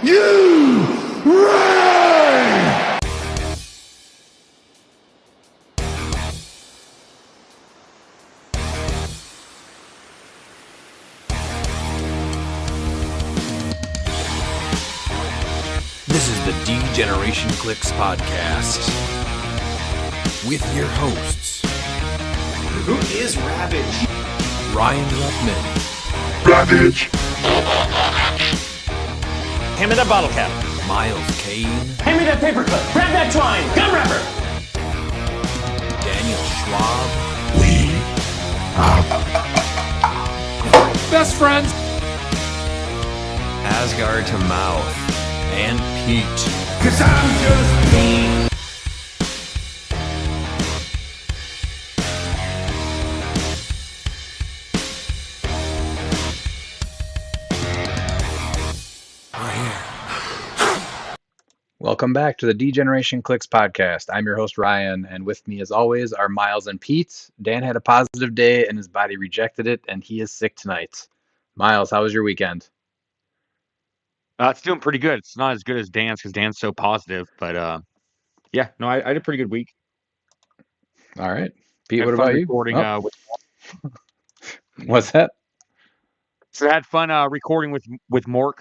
you ready? This is the DcX podcast with your hosts, Who is Ravage? Ryan Ruckman, Ravage. Hand me that bottle cap. Miles Kane, Hand me that paperclip. Grab that twine. Gum wrapper. Daniel Schwab, We best friends, Asgard to Mouth, and Pete. Cause I'm just me. Welcome back to the DcX podcast. I'm your host, Ryan, and with me, as always, are Miles and Pete. Dan had a positive day, and his body rejected it, and he is sick tonight. Miles, how was your weekend? It's doing pretty good. It's not as good as Dan's because Dan's so positive, but yeah, no, I had a pretty good week. All right. Pete, Had what fun about you? recording, Oh, with, what's that? so I had fun recording with Mork.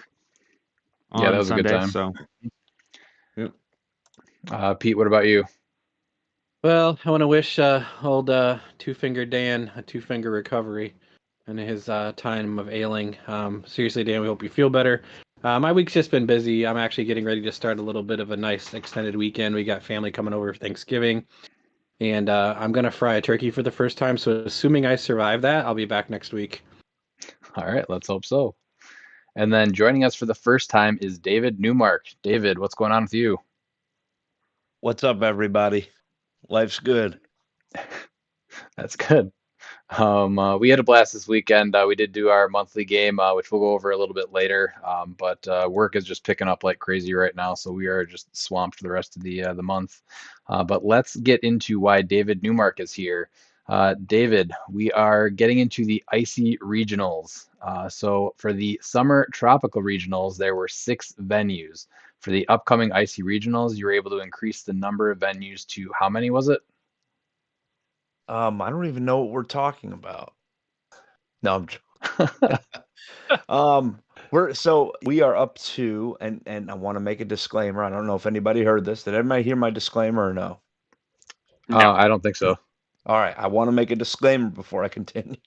Yeah, On that was a good Sunday, time. So Pete, what about you? Well, I want to wish old Two-Finger Dan a two-finger recovery in his time of ailing. Seriously, Dan, we hope you feel better. My week's just been busy. I'm actually getting ready to start a little bit of a nice extended weekend. We got family coming over for Thanksgiving, and I'm going to fry a turkey for the first time. So assuming I survive that, I'll be back next week. All right, let's hope so. And then joining us for the first time is David Newmark. David, what's going on with you? What's up, everybody? Life's good. That's good. We had a blast this weekend. We did do our monthly game, which we'll go over a little bit later. But work is just picking up like crazy right now, so we are just swamped for the rest of the month. But let's get into why David Newmark is here. David, we are getting into the Icy Regionals. So for the Summer Tropical Regionals, there were 6 venues. For the upcoming Icy Regionals, you were able to increase the number of venues to how many was it? I don't even know what we're talking about. No, I'm joking. We are up to, and I want to make a disclaimer. I don't know if anybody heard this. Did everybody hear my disclaimer or no? I don't think so. All right, I want to make a disclaimer before I continue.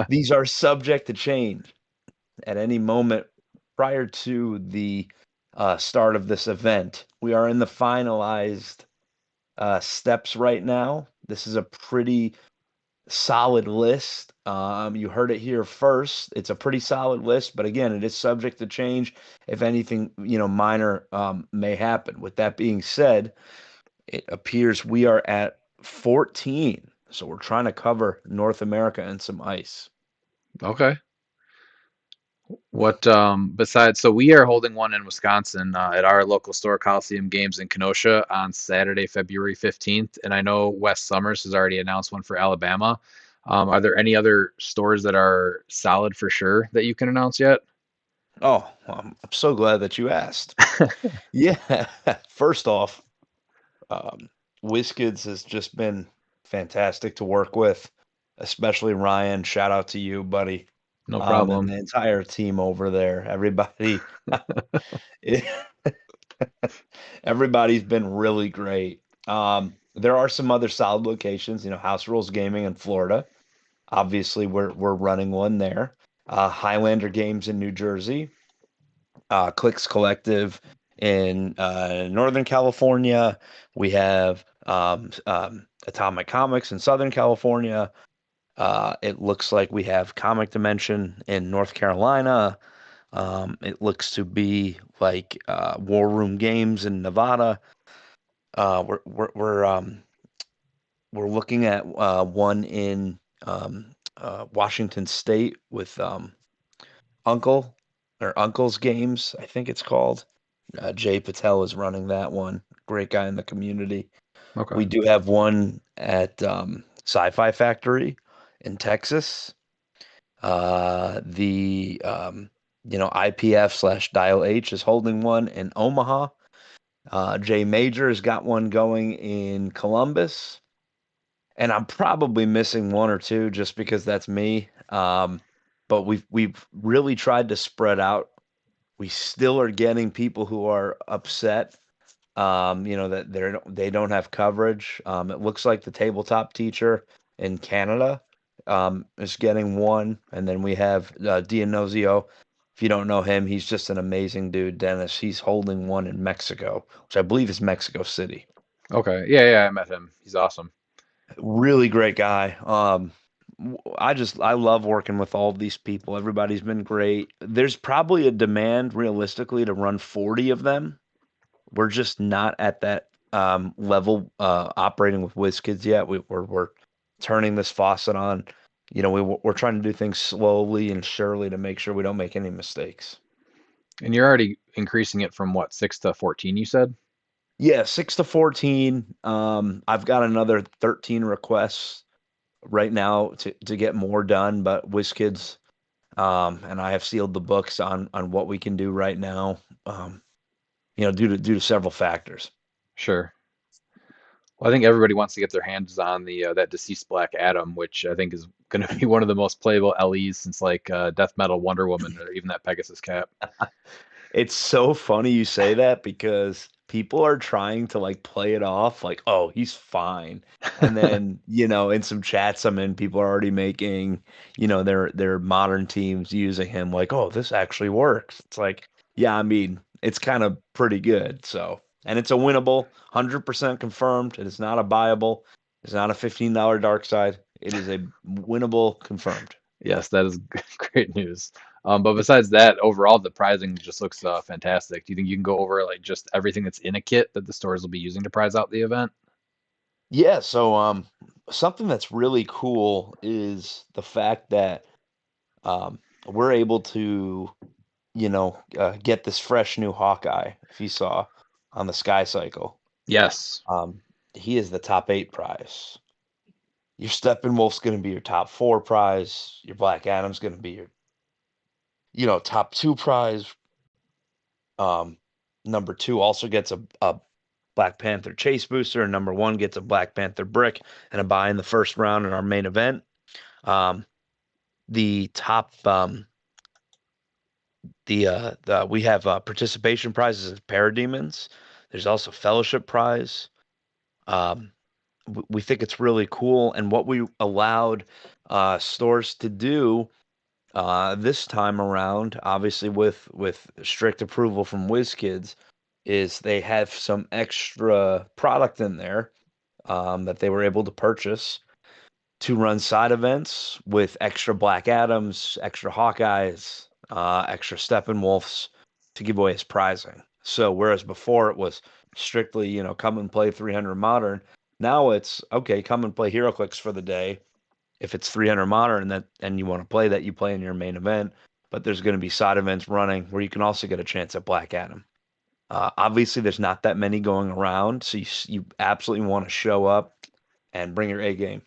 These are subject to change at any moment prior to the start of this event. We are in the finalized steps right now. This is a pretty solid list. You heard it here first. It's a pretty solid list, but again, it is subject to change if anything, minor may happen. With that being said, it appears we are at 14. So we're trying to cover North America and some ice. Okay. What besides, so we are holding one in Wisconsin at our local store, Coliseum Games in Kenosha, on Saturday, February 15th. And I know Wes Summers has already announced one for Alabama. Are there any other stores that are solid for sure that you can announce yet? Oh, I'm so glad that you asked. Yeah, first off, WizKids has just been fantastic to work with, especially Ryan. Shout out to you, buddy. No And problem. the entire team over there. Everybody, everybody's been really great. There are some other solid locations, House Rules Gaming in Florida. Obviously, we're running one there. Highlander Games in New Jersey. cliX Collective in Northern California. We have Atomic Comics in Southern California. It looks like we have Comic Dimension in North Carolina. It looks to be like War Room Games in Nevada. We're looking at one in Washington State with Uncle's Games, I think it's called. Jay Patel is running that one. Great guy in the community. Okay. We do have one at Sci-Fi Factory in Texas. The IPF/Dial H is holding one in Omaha. J Major's got one going in Columbus. And I'm probably missing one or two just because that's me. But we've really tried to spread out. We still are getting people who are upset, that they don't have coverage. It looks like the tabletop teacher in Canada is getting one, and then we have Dionozio. If you don't know him, he's just an amazing dude, Dennis. He's holding one in Mexico, which I believe is Mexico City. Okay. Yeah, I met him. He's awesome. Really great guy. I love working with all of these people. Everybody's been great. There's probably a demand realistically to run 40 of them. We're just not at that level operating with WizKids yet. We're turning this faucet on. We're trying to do things slowly and surely to make sure we don't make any mistakes. And you're already increasing it from what, 6 to 14, you said? Yeah, 6 to 14. I've got another 13 requests right now to get more done, but WizKids and I have sealed the books on what we can do right now. Due to several factors. Sure. Well, I think everybody wants to get their hands on the that deceased Black Adam, which I think is going to be one of the most playable LEs since like Death Metal Wonder Woman or even that Pegasus Cap. It's so funny you say that because people are trying to like play it off like, oh, he's fine. And then, in some chats I'm in, people are already making, their modern teams using him like, oh, this actually works. It's like, yeah, I mean, it's kind of pretty good. So, and it's a winnable, 100% confirmed. It is not a buyable. It's not a $15 dark side. It is a winnable confirmed. Yes, that is great news. But besides that, overall, the pricing just looks fantastic. Do you think you can go over like just everything that's in a kit that the stores will be using to prize out the event? Yeah, so something that's really cool is the fact that we're able to, get this fresh new Hawkeye, if you saw on the Sky Cycle. Yes. He is the top 8 prize. Your Steppenwolf's going to be your top 4 prize. Your Black Adam's going to be your, top 2 prize. Number 2 also gets a Black Panther Chase Booster, and number 1 gets a Black Panther Brick and a buy in the first round in our main event. The top, we have participation prizes as Parademons. There's also Fellowship Prize. We think it's really cool, and what we allowed stores to do this time around, obviously with strict approval from WizKids, is they have some extra product in there that they were able to purchase to run side events with extra Black Adams, extra Hawkeyes, extra Steppenwolfs to give away as prizing. So whereas before it was strictly, come and play 300 Modern, now it's, okay, come and play HeroClix for the day. If it's 300 Modern and you want to play that, you play in your main event. But there's going to be side events running where you can also get a chance at Black Adam. Obviously, there's not that many going around, so you absolutely want to show up and bring your A game.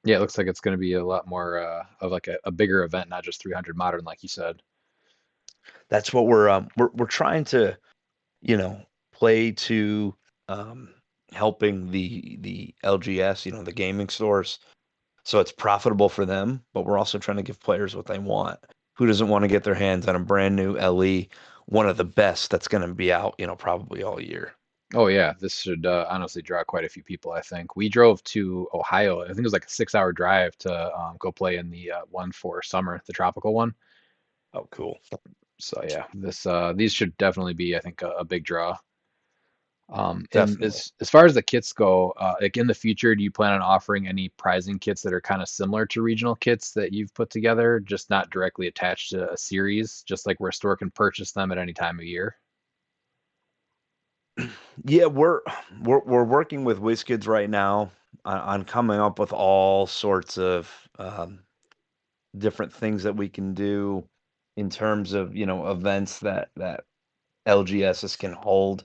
Yeah, it looks like it's going to be a lot more of like a bigger event, not just 300 Modern, like you said. That's what we're trying to, play to helping the LGS, the gaming stores, so it's profitable for them. But we're also trying to give players what they want. Who doesn't want to get their hands on a brand new LE, one of the best that's going to be out, probably all year? Oh yeah, this should honestly draw quite a few people, I think. We drove to Ohio. I think it was like a 6-hour drive to go play in the one for summer, the tropical one. Oh, cool. So yeah, these should definitely be, I think, a big draw. And Definitely. as far as the kits go, like in the future, do you plan on offering any prizing kits that are kind of similar to regional kits that you've put together, just not directly attached to a series, just like where a store can purchase them at any time of year? Yeah, we're working with WizKids right now on coming up with all sorts of different things that we can do in terms of events that LGSs can hold.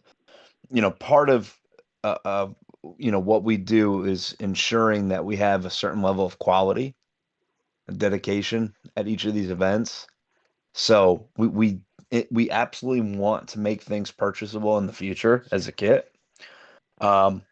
Part of what we do is ensuring that we have a certain level of quality and dedication at each of these events. So we absolutely want to make things purchasable in the future as a kit. Um,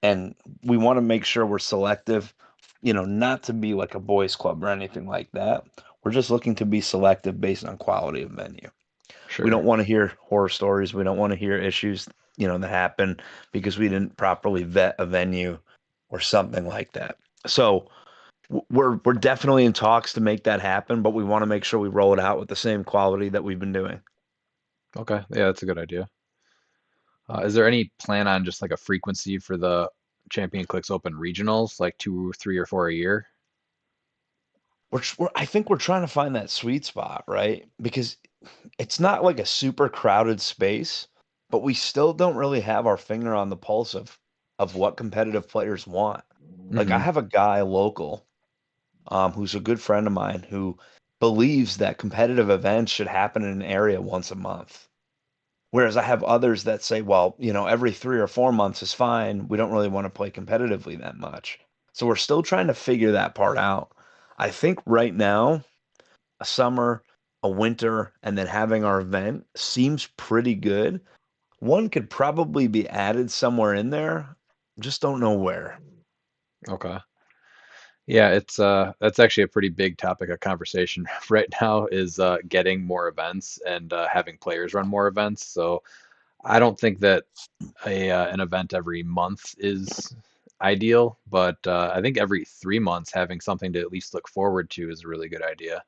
and we want to make sure we're selective, not to be like a boys club or anything like that. We're just looking to be selective based on quality of menu. We Sure. don't want to hear horror stories. We don't want to hear issues, that happen because we didn't properly vet a venue or something like that. So we're definitely in talks to make that happen, but we want to make sure we roll it out with the same quality that we've been doing. Okay. Yeah, that's a good idea. Is there any plan on just like a frequency for the ChampionClix Open Regionals, like 2, 3, or 4 a year? I think we're trying to find that sweet spot, right? Because it's not like a super crowded space, but we still don't really have our finger on the pulse of what competitive players want. Like I Hmm. have a guy local, who's a good friend of mine who believes that competitive events should happen in an area once a month. Whereas I have others that say, well, every 3 or 4 months is fine. We don't really want to play competitively that much. So we're still trying to figure that part out. I think right now, a summer, a winter, and then having our event seems pretty good. One could probably be added somewhere in there. Just don't know where. Okay. Yeah, it's that's actually a pretty big topic of conversation right now is getting more events and having players run more events. So I don't think that a an event every month is ideal, but I think every 3 months having something to at least look forward to is a really good idea.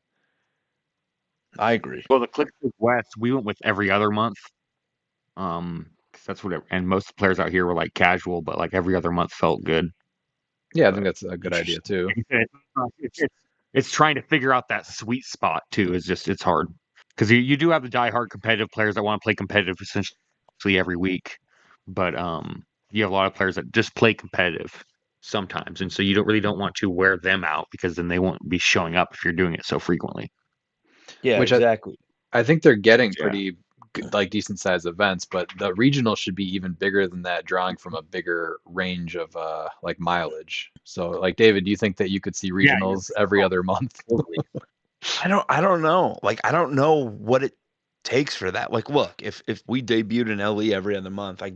I agree. Well, the cliX West, we went with every other month. 'Cause that's and most of the players out here were like casual, but like every other month felt good. Yeah, I think But that's a good idea Interesting. too. like I said, it's trying to figure out that sweet spot too. It's hard because you do have the diehard competitive players that want to play competitive essentially every week, but you have a lot of players that just play competitive sometimes, and so you don't want to wear them out because then they won't be showing up if you're doing it so frequently. Yeah, Which exactly. I think they're getting Yeah. pretty like decent sized events, but the regional should be even bigger than that, drawing from a bigger range of like mileage. So like David, do you think that you could see Yeah, regionals every other month? totally. I don't know. Like I don't know what it takes for that. Like look, if we debuted an LE every other month, I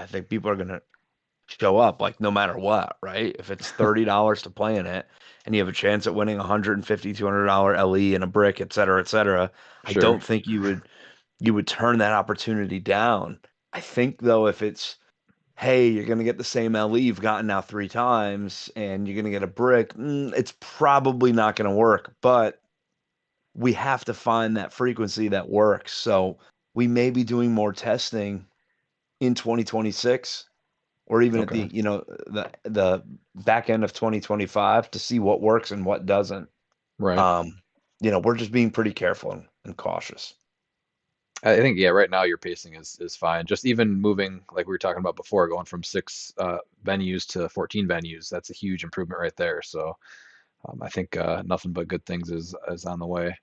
think people are gonna show up like no matter what, right? If it's $30 to play in it and you have a chance at winning 150, $200 LE and a brick, et cetera, I Sure, don't think you would turn that opportunity down. I think though if it's hey, you're gonna get the same LE you've gotten now 3 times and you're gonna get a brick, it's probably not gonna work. But we have to find that frequency that works. So we may be doing more testing in 2026 or even at okay, the back end of 2025 to see what works and what doesn't. right. Um, we're just being pretty careful and cautious. I think yeah, right now your pacing is fine. Just even moving like we were talking about before, going from 6 venues to 14 venues, that's a huge improvement right there. So I think nothing but good things is on the way.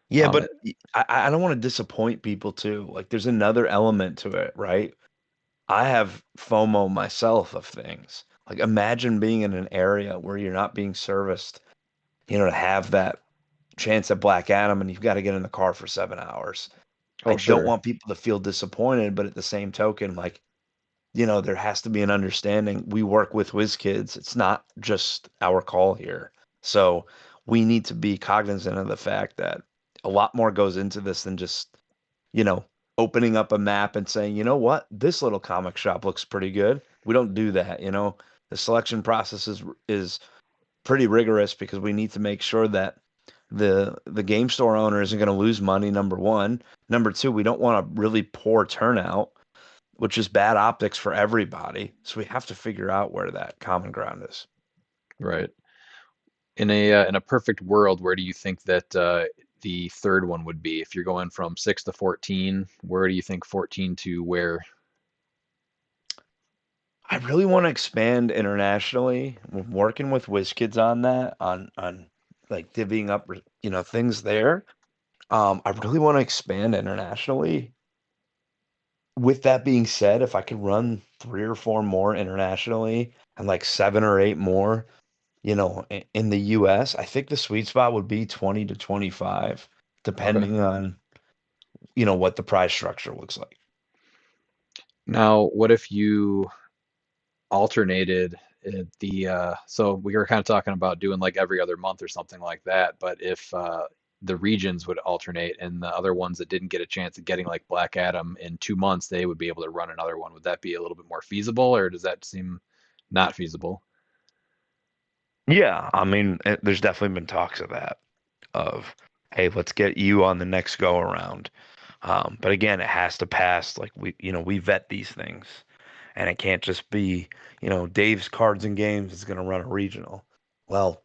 Yeah, Um, but I don't want to disappoint people too. Like there's another element to it, right? I have FOMO myself of things. Like imagine being in an area where you're not being serviced, to have that chance at Black Adam and you've got to get in the car for 7 hours. I oh don't sure, want people to feel disappointed, but at the same token, like, there has to be an understanding. We work with whiz kids. It's not just our call here. So we need to be cognizant of the fact that a lot more goes into this than just, you know, opening up a map and saying, you know what, this little comic shop looks pretty good. We don't do that. The selection process is pretty rigorous because we need to make sure that the game store owner isn't going to lose money, number one. Number two, we don't want a really poor turnout, which is bad optics for everybody. So we have to figure out where that common ground is. right. In a perfect world, where do you think that the third one would be? If you're going from 6 to 14, where do you think 14 to where? I really want to expand internationally. We're working with WizKids on that, on like divvying up, things there. I really want to expand internationally. With that being said, if I could run 3 or 4 more internationally and like 7 or 8 more, in the US, I think the sweet spot would be 20 to 25 depending on, what the prize structure looks like. Now, what if you alternated so we were kind of talking about doing like every other month or something like that, but if the regions would alternate and the other ones that didn't get a chance of getting like Black Adam in 2 months, they would be able to run another one. Would that be a little bit more feasible, or does that seem not feasible? Yeah, I mean, there's definitely been talks of that, of, hey, let's get you on the next go around. But again, it has to pass. Like we vet these things, and it can't just be, Dave's Cards and Games is going to run a regional. Well,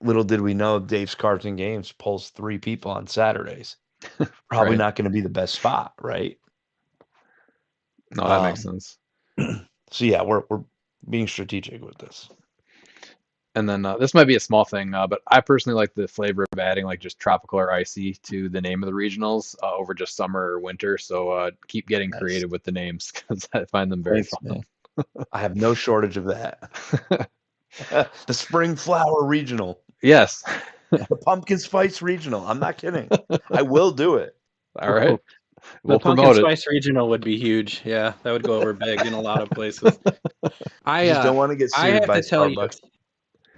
little did we know Dave's Cards and Games pulls 3 people on Saturdays. Probably Right. not going to be the best spot, right? No, that makes sense. So yeah, we're being strategic with this. And then this might be a small thing, but I personally like the flavor of adding like just tropical or icy to the name of the regionals over just summer or winter. So keep getting Nice. creative with the names because I find them very Thanks, fun. man. I have no shortage of that. The Spring Flower Regional, Yes. the Pumpkin Spice Regional. I'm not kidding. I will do it. All right. The We'll Pumpkin promote it. Spice Regional would be huge. Yeah, that would go over big in a lot of places. I just don't want to get I sued have by to tell you, Starbucks.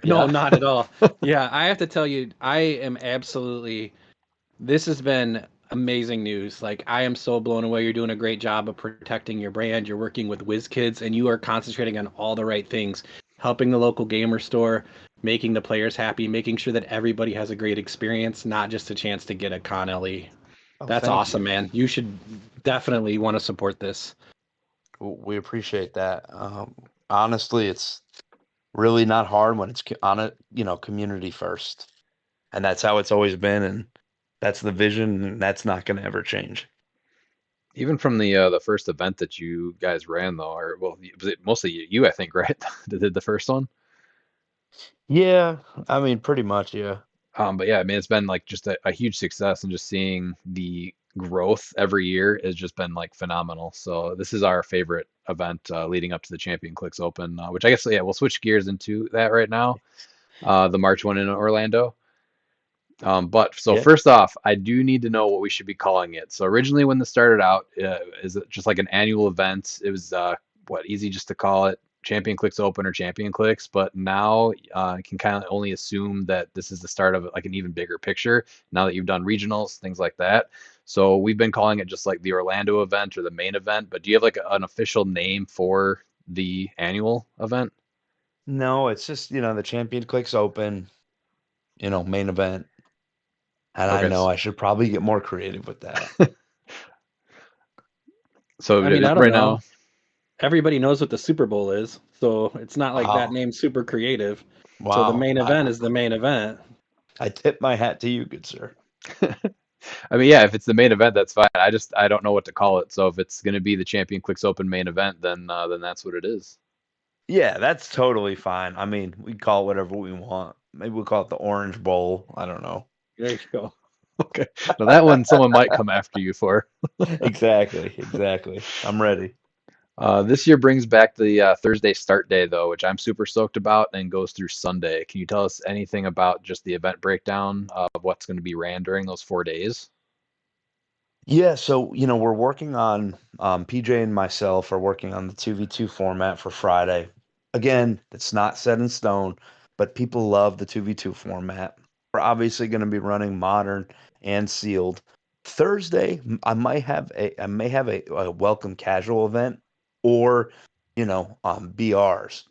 no, Yeah. not at all. Yeah, I have to tell you, I am absolutely. This has been amazing news. Like, I am so blown away. You're doing a great job of protecting your brand. You're working with WizKids, and you are concentrating on all the right things, helping the local gamer store, making the players happy, making sure that everybody has a great experience, not just a chance to get a Con LE. Oh, That's thank awesome, you. man. You should definitely want to support this. We appreciate that. Honestly, it's really not hard when it's on it, community first. And that's how it's always been. And that's the vision. And that's not going to ever change. Even from the first event that you guys ran though, or well, was it mostly you I think, right? That did the first one. Yeah. I mean, pretty much. Yeah. But yeah, I mean, it's been like just a huge success, and just seeing the growth every year has just been like phenomenal. So this is our favorite event leading up to the ChampionClix Open, which I guess yeah, we'll switch gears into that right now. The March one in Orlando. But so Yeah. first off, I do need to know what we should be calling it. So originally, when this started out, is it just like an annual event? It was easy just to call it ChampionClix Open or ChampionClix. But now I can kind of only assume that this is the start of like an even bigger picture. Now that you've done regionals, things like that. So we've been calling it just like the Orlando event or the main event. But do you have like an official name for the annual event? No, it's just, the ChampionClix Open, main event. And I Okay. know I should probably get more creative with that. So I mean, I don't right know. now, Everybody knows what the Super Bowl is, so it's not like that Wow. name's super creative. So the Wow. main event is the main event. I tip my hat to you, good sir. I mean, yeah, if it's the main event, that's fine. I don't know what to call it. So if it's going to be the ChampionClix Open main event, then that's what it is. Yeah, that's totally fine. I mean, we call it whatever we want. Maybe we'll call it the Orange Bowl. I don't know. There you go. Okay. Now that one someone might come after you for. Exactly. I'm ready. This year brings back the Thursday start day though, which I'm super stoked about, and goes through Sunday. Can you tell us anything about just the event breakdown of what's going to be ran during those 4 days? Yeah, so we're working on PJ and myself are working on the 2v2 format for Friday. Again, it's not set in stone, but people love the 2v2 format. We're obviously going to be running modern and sealed. Thursday, I may have a welcome casual event or BRs.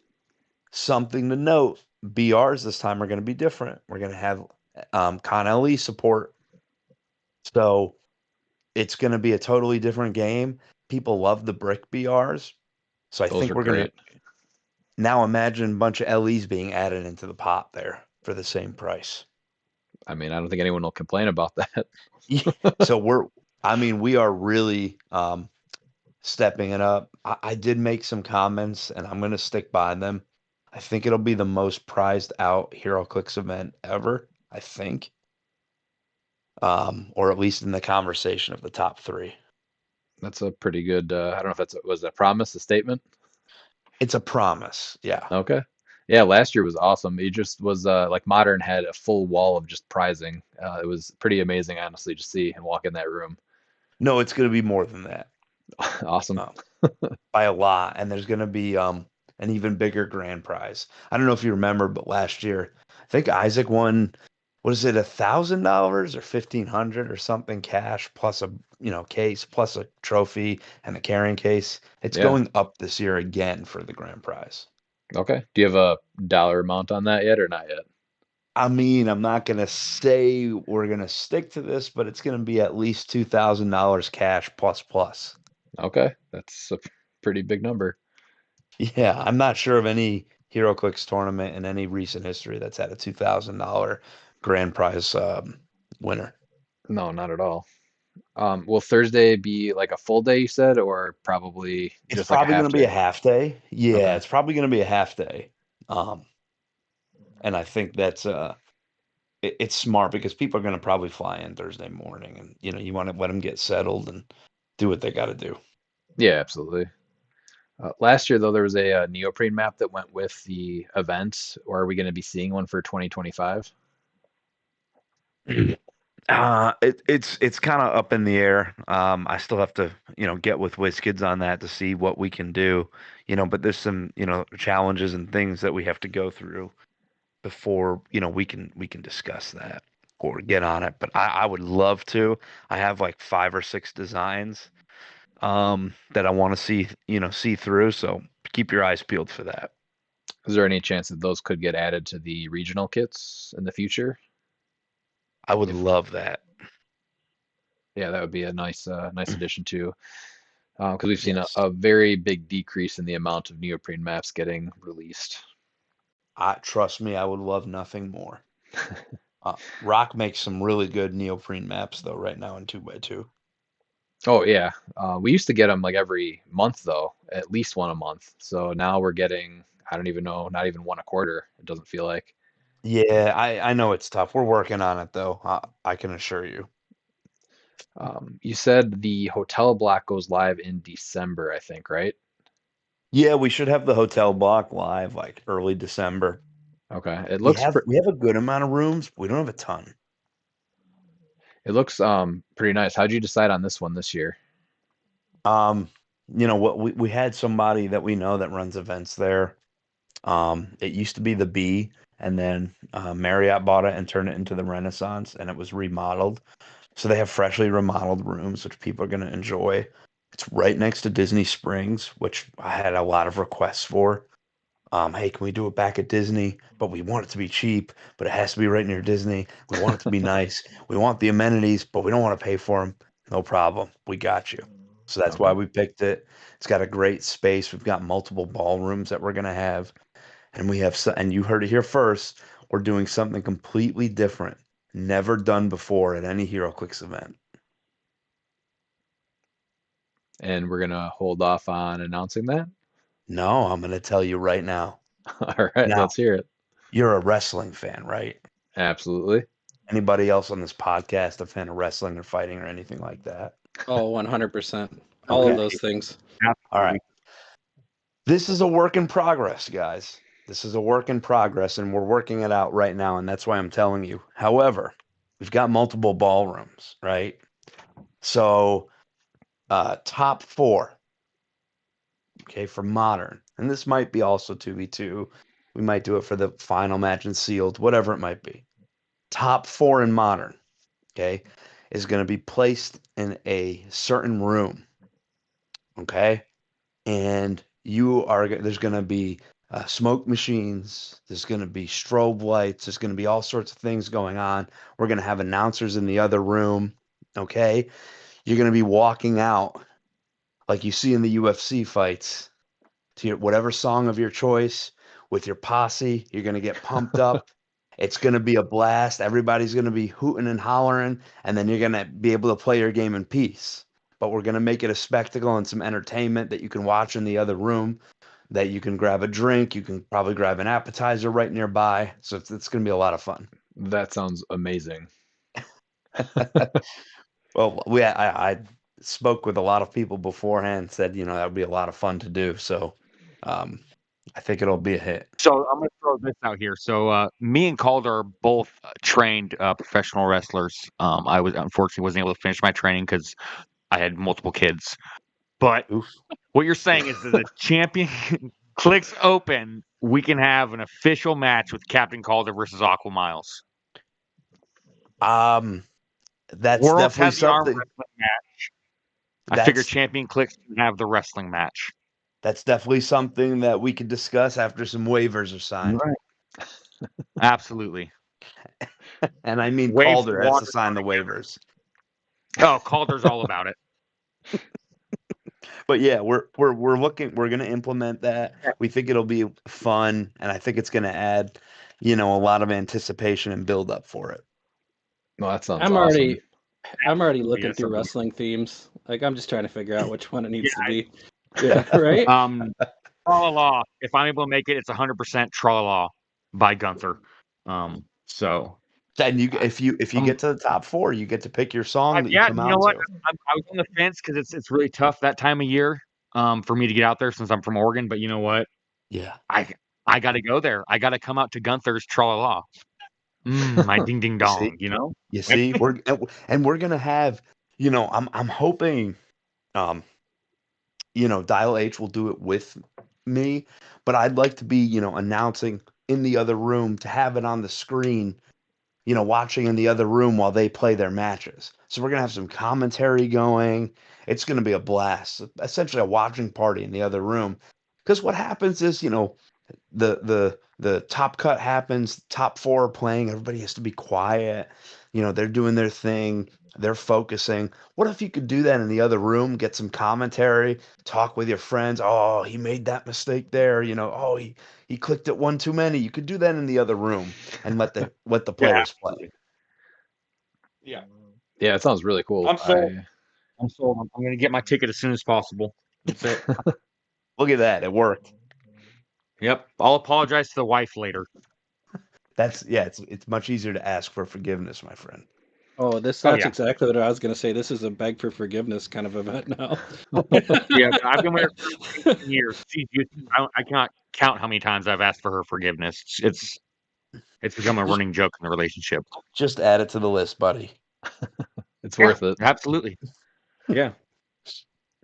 Something to note, BRs this time are going to be different. We're going to have Con LE support. So it's going to be a totally different game. People love the brick BRs. So I Those think are we're going to great. now imagine a bunch of LEs being added into the pot there for the same price. I mean, I don't think anyone will complain about that. So we are really stepping it up. I did make some comments and I'm going to stick by them. I think it'll be the most prized out HeroClix event ever, I think. Or at least in the conversation of the top 3. That's a pretty good. I don't know if was a promise, a statement. It's a promise. Yeah. Okay. Yeah, last year was awesome. It just was like Modern had a full wall of just prizing. It was pretty amazing, honestly, to see and walk in that room. No, it's going to be more than that. Awesome. Um, by a lot, and there's going to be an even bigger grand prize. I don't know if you remember, but last year I think Isaac won. What is it, $1,000 or 1,500 or something cash plus a case plus a trophy and a carrying case. It's Yeah. going up this year again for the grand prize. Okay. Do you have a dollar amount on that yet or not yet? I mean, I'm not gonna say we're gonna stick to this, but it's gonna be at least $2,000 cash plus plus. Okay. That's a pretty big number. Yeah, I'm not sure of any HeroClix tournament in any recent history that's had a $2,000 grand prize winner. No, not at all. Will Thursday be like a full day, you said, or probably It's just like a probably half gonna be a day? half day. Yeah, Okay. it's probably gonna be a half day. Um, and I think that's it's smart because people are gonna probably fly in Thursday morning, and you want to let them get settled and do what they got to do. Yeah, absolutely. Last year, though, there was a, neoprene map that went with the event. Or are we going to be seeing one for 2025? It's kind of up in the air. I still have to, get with WizKids on that to see what we can do. But there's some, challenges and things that we have to go through before, we can discuss that or get on it. But I would love to. I have like 5 or 6 designs that I want to see through. So keep your eyes peeled for that. Is there any chance that those could get added to the regional kits in the future? I would If love that. Yeah, that would be a nice addition too. Because we've seen Yes. a very big decrease in the amount of neoprene maps getting released. Trust me, I would love nothing more. Rock makes some really good neoprene maps though right now in 2x2. Oh yeah, we used to get them like every month though, at least one a month. So now we're getting, I don't even know, not even one a quarter. It doesn't feel like. Yeah, I know it's tough. We're working on it though. I can assure you. You said the hotel block goes live in December, I think, right? Yeah, we should have the hotel block live like early December. Okay. It We looks have we have a good amount of rooms, but we don't have a ton. pretty nice. How'd you decide on this one this year? Um, what we had somebody that we know that runs events there. It used to be the B, and then Marriott bought it and turned it into the Renaissance, and it was remodeled. So they have freshly remodeled rooms, which people are going to enjoy. It's right next to Disney Springs, which I had a lot of requests for. Hey, can we do it back at Disney? But we want it to be cheap, but it has to be right near Disney. We want it to be nice. We want the amenities, but we don't want to pay for them. No problem. We got you. So that's why Okay. we picked it. It's got a great space. We've got multiple ballrooms that we're going to have. And we have, and you heard it here first, we're doing something completely different, never done before at any HeroClix event. And we're gonna hold off on announcing that. No, I'm going to tell you right now. All right, Now, let's hear it. you're a wrestling fan, right? Absolutely. Anybody else on this podcast a fan of wrestling or fighting or anything like that? Oh, 100%. All of Okay. those things. All right. This is a work in progress, guys. This is a work in progress, and we're working it out right now, and that's why I'm telling you. However, we've got multiple ballrooms, right? So, top four, okay, for modern, and this might be also 2v2. We might do it for the final match and sealed, whatever it might be. Top four in modern, okay, is going to be placed in a certain room, okay? And there's going to be smoke machines, there's going to be strobe lights, there's going to be all sorts of things going on. We're going to have announcers in the other room, okay? You're going to be walking out like you see in the UFC fights to whatever song of your choice with your posse. You're going to get pumped up. It's going to be a blast. Everybody's going to be hooting and hollering, and then you're going to be able to play your game in peace. But we're going to make it a spectacle and some entertainment that you can watch in the other room, that you can grab a drink. You can probably grab an appetizer right nearby. So it's going to be a lot of fun. That sounds amazing. Well, I spoke with a lot of people beforehand, said, that would be a lot of fun to do. So, um, I think it'll be a hit. So I'm going to throw this out here. So me and Calder are both trained professional wrestlers. I was unfortunately wasn't able to finish my training because I had multiple kids. But Oof. what you're saying is that the ChampionClix Open, we can have an official match with Captain Calder versus Aqua Miles. That's Worlds definitely has the arm something. wrestling match. I figure ChampionClix can have the wrestling match. That's definitely something that we could discuss after some waivers are signed. Right. Absolutely. And I mean Wave Calder has to water sign the waivers. Oh, Calder's all about it. But yeah, we're gonna implement that. We think it'll be fun, and I think it's gonna add, a lot of anticipation and build up for it. Well, that sounds I'm awesome. already looking Yes, through something. wrestling themes. Like I'm just trying to figure out which one it needs to Yeah, be. Yeah, right. Tra-la-la. If I'm able to make it, it's 100% Tra-la-la by Gunther. So And if you get to the top 4, you get to pick your song that you yeah, come you know out what? to. I was on the fence because it's really tough that time of year for me to get out there since I'm from Oregon. But you know what? Yeah. I got to go there. I got to come out to Gunther's Tra-la-la. My ding ding dong. You see, we're gonna have, I'm hoping, Dial H will do it with me, but I'd like to be, announcing in the other room to have it on the screen, watching in the other room while they play their matches. So we're gonna have some commentary going. It's gonna be a blast, essentially a watching party in the other room. Because what happens is, the top cut happens, top 4 are playing, everybody has to be quiet. They're doing their thing, they're focusing. What if you could do that in the other room, get some commentary, talk with your friends? Oh, he made that mistake there. Oh, he clicked it one too many. You could do that in the other room and let the players play. Yeah. Yeah, it sounds really cool. I'm sold. I'm sold. I'm going to get my ticket as soon as possible. That's it. Look at that, it worked. Yep. I'll apologize to the wife later. It's much easier to ask for forgiveness, my friend. Oh, that's yeah. exactly what I was going to say. This is a beg for forgiveness kind of event now. Yeah, I've been with her for 18 years. I cannot count how many times I've asked for her forgiveness. It's become a running joke in the relationship. Just add it to the list, buddy. It's worth it. Absolutely. Yeah.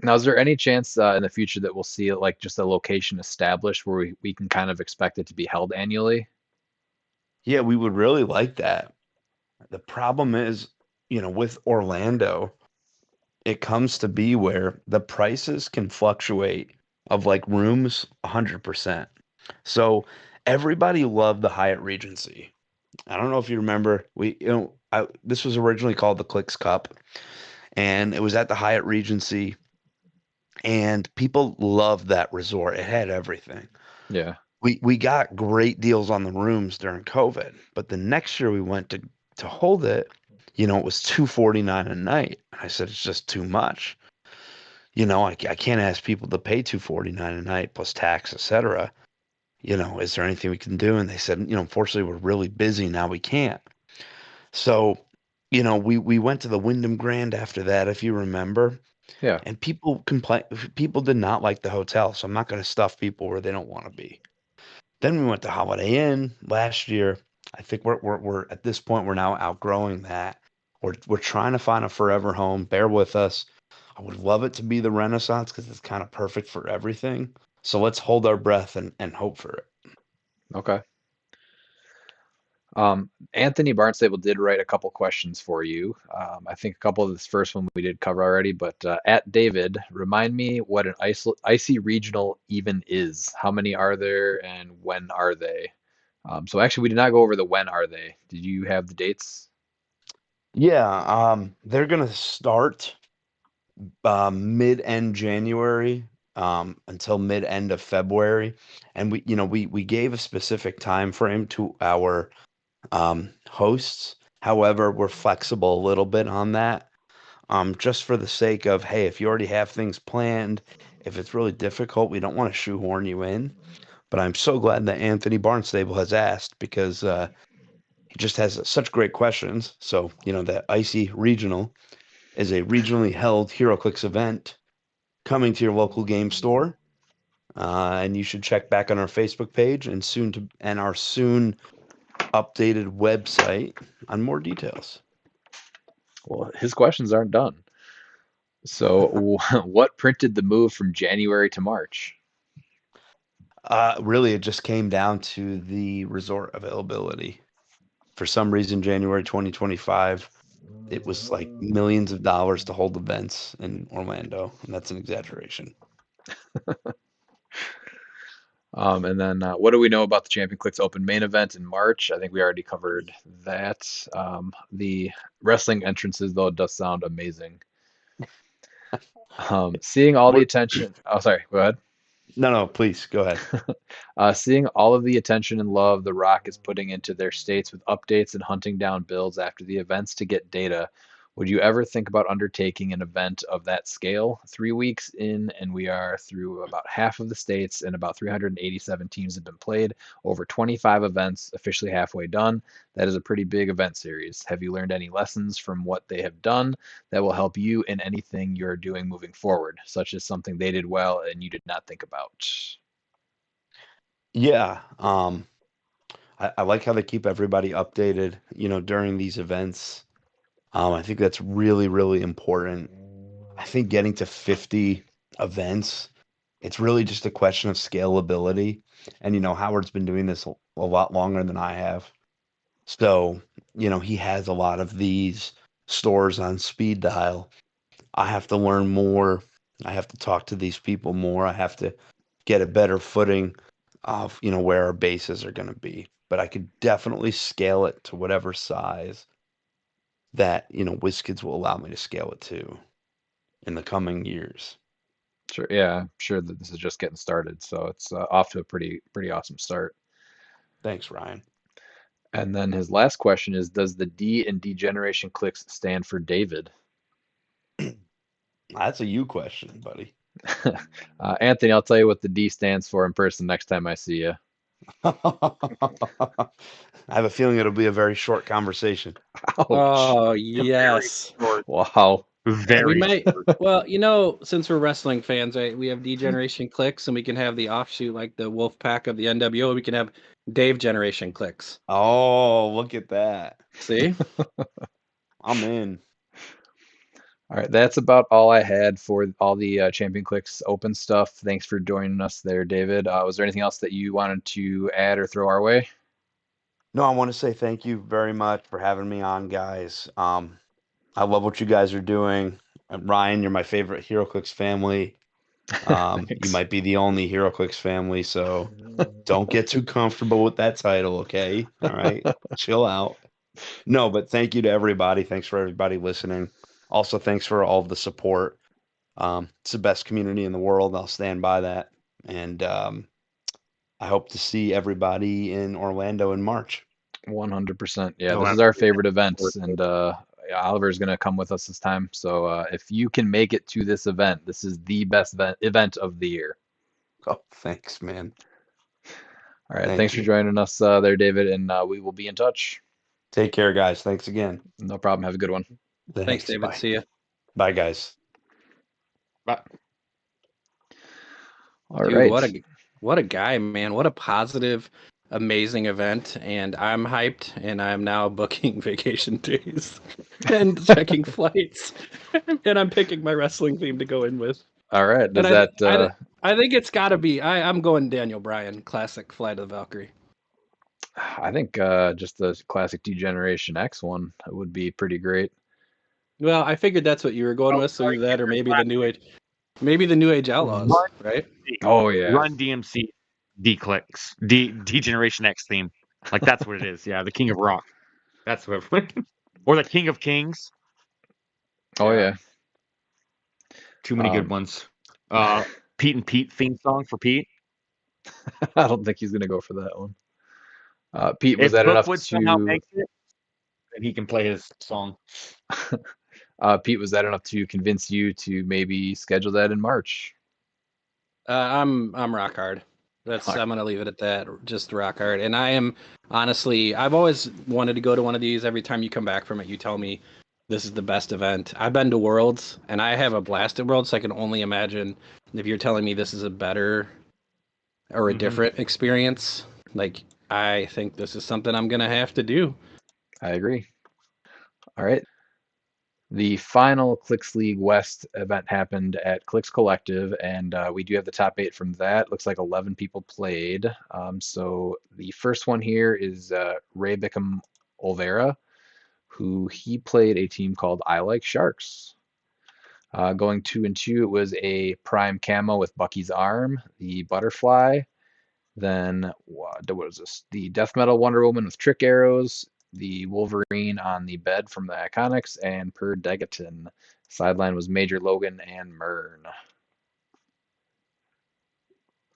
Now, is there any chance in the future that we'll see like just a location established where we can kind of expect it to be held annually? Yeah, we would really like that. The problem is, with Orlando, it comes to be where the prices can fluctuate of like rooms 100%. So everybody loved the Hyatt Regency. I don't know if you remember, this was originally called the CLIX Cup, and it was at the Hyatt Regency, and people loved that resort. It had everything. Yeah. We got great deals on the rooms during COVID, but the next year we went to hold it, it was $249 a night. I said it's just too much. I can't ask people to pay $249 a night plus tax, etc. Is there anything we can do? And they said, unfortunately, we're really busy now. We can't. So, we went to the Wyndham Grand after that, if you remember. Yeah. And people did not like the hotel. So I'm not going to stuff people where they don't want to be. Then we went to Holiday Inn last year. I think we're at this point, we're now outgrowing that. We're trying to find a forever home. Bear with us. I would love it to be the Renaissance because it's kind of perfect for everything. So let's hold our breath and hope for it. Okay. Anthony Barnstable did write a couple questions for you. I think a couple of this first one we did cover already, but at David, remind me what an icy regional even is. How many are there and when are they? So actually, we did not go over the when are they. Did you have the dates? Yeah, they're gonna start mid-end January until mid-end of February, and we gave a specific time frame to our hosts. However, we're flexible a little bit on that, just for the sake of, hey, if you already have things planned, if it's really difficult, we don't want to shoehorn you in. But I'm so glad that Anthony Barnstable has asked because he just has such great questions. So, the Icy Regional is a regionally held HeroClix event coming to your local game store. And you should check back on our Facebook page and our soon updated website on more details. Well, his questions aren't done. So, what printed the move from January to March? Really, it just came down to the resort availability. For some reason, January 2025, it was like millions of dollars to hold events in Orlando, and that's an exaggeration. And then, what do we know about the ChampionClix Open main event in March? I think we already covered that. The wrestling entrances, though, does sound amazing. Seeing all the attention. Oh, sorry. Go ahead. No, please go ahead. Seeing all of the attention and love The Rock is putting into their states with updates and hunting down builds after the events to get data, would you ever think about undertaking an event of that scale? 3 weeks in, and we are through about half of the states, and about 387 teams have been played. Over 25 events, officially halfway done. That is a pretty big event series. Have you learned any lessons from what they have done that will help you in anything you're doing moving forward, such as something they did well and you did not think about? Yeah, I like how they keep everybody updated, during these events. I think that's really, really important. I think getting to 50 events, it's really just a question of scalability. And, Howard's been doing this a lot longer than I have. So, he has a lot of these stores on speed dial. I have to learn more. I have to talk to these people more. I have to get a better footing of, where our bases are going to be. But I could definitely scale it to whatever size that, WizKids will allow me to scale it to in the coming years. Sure. Yeah, I'm sure that this is just getting started, so it's off to a pretty awesome start. Thanks, Ryan. And then his last question is, does the D in Degeneration Clicks stand for David? That's a you question, buddy. Anthony, I'll tell you what the D stands for in person next time I see you. I have a feeling it'll be a very short conversation. Ouch. Oh, yes. Wow. Very We might, well, since we're wrestling fans, right, we have D-Generation Clicks, and we can have the offshoot like the Wolf Pack of the NWO. We can have Dave Generation Clicks. Oh, look at that. See? I'm in. All right, that's about all I had for all the ChampionClix Open stuff. Thanks for joining us there, David. Was there anything else that you wanted to add or throw our way? No, I want to say thank you very much for having me on, guys. I love what you guys are doing. Ryan, you're my favorite HeroClix family. You might be the only HeroClix family, so don't get too comfortable with that title, okay? All right, chill out. No, but thank you to everybody. Thanks for everybody listening. Also, thanks for all the support. It's the best community in the world. I'll stand by that. And I hope to see everybody in Orlando in March. 100%. Yeah, Oh, this is our favorite event, and Oliver's going to come with us this time. So if you can make it to this event, this is the best event of the year. Oh, thanks, man. All right, Thank thanks you. for joining us there, David, and we will be in touch. Take care, guys. Thanks again. No problem. Have a good one. Thanks, David. Bye. See ya. Bye, guys. Bye. All Dude, right. what a guy, man. What a positive, amazing event. And I'm hyped, and I'm now booking vacation days and checking flights. And I'm picking my wrestling theme to go in with. All right. Does And that I think it's got to be. I'm going Daniel Bryan, classic Flight of the Valkyrie. I think just the classic Degeneration X one would be pretty great. Well, I figured that's what you were going with. So either that, or maybe the New Age Outlaws, right? Oh yeah. Run DMC DcX Degeneration X theme. Like that's what it is. Yeah, the King of Rock. That's what. Or the King of Kings. Oh yeah. Too many good ones. Pete and Pete theme song for Pete. I don't think he's gonna go for that one. Pete, was If that enough Bookwood somehow to makes it, then he can play his song. Pete, was that enough to convince you to maybe schedule that in March? I'm rock hard. I'm gonna leave it at that. Just rock hard. And I am honestly, I've always wanted to go to one of these. Every time you come back from it, you tell me this is the best event. I've been to Worlds, and I have a blast at Worlds. So I can only imagine if you're telling me this is a better or a Mhm. different experience. Like, I think this is something I'm gonna have to do. I agree. All right. The final CLIX League West event happened at CLIX Collective, and we do have the top 8 from that. Looks like 11 people played. So the first one here is Ray Bickham Olvera, who he played a team called I Like Sharks. Going 2 and 2, it was a prime camo with Bucky's arm, the butterfly, then what was this? The Death Metal Wonder Woman with trick arrows, the Wolverine on the bed from the Iconics, and Per Degaton. Sideline was Major Logan and Mern.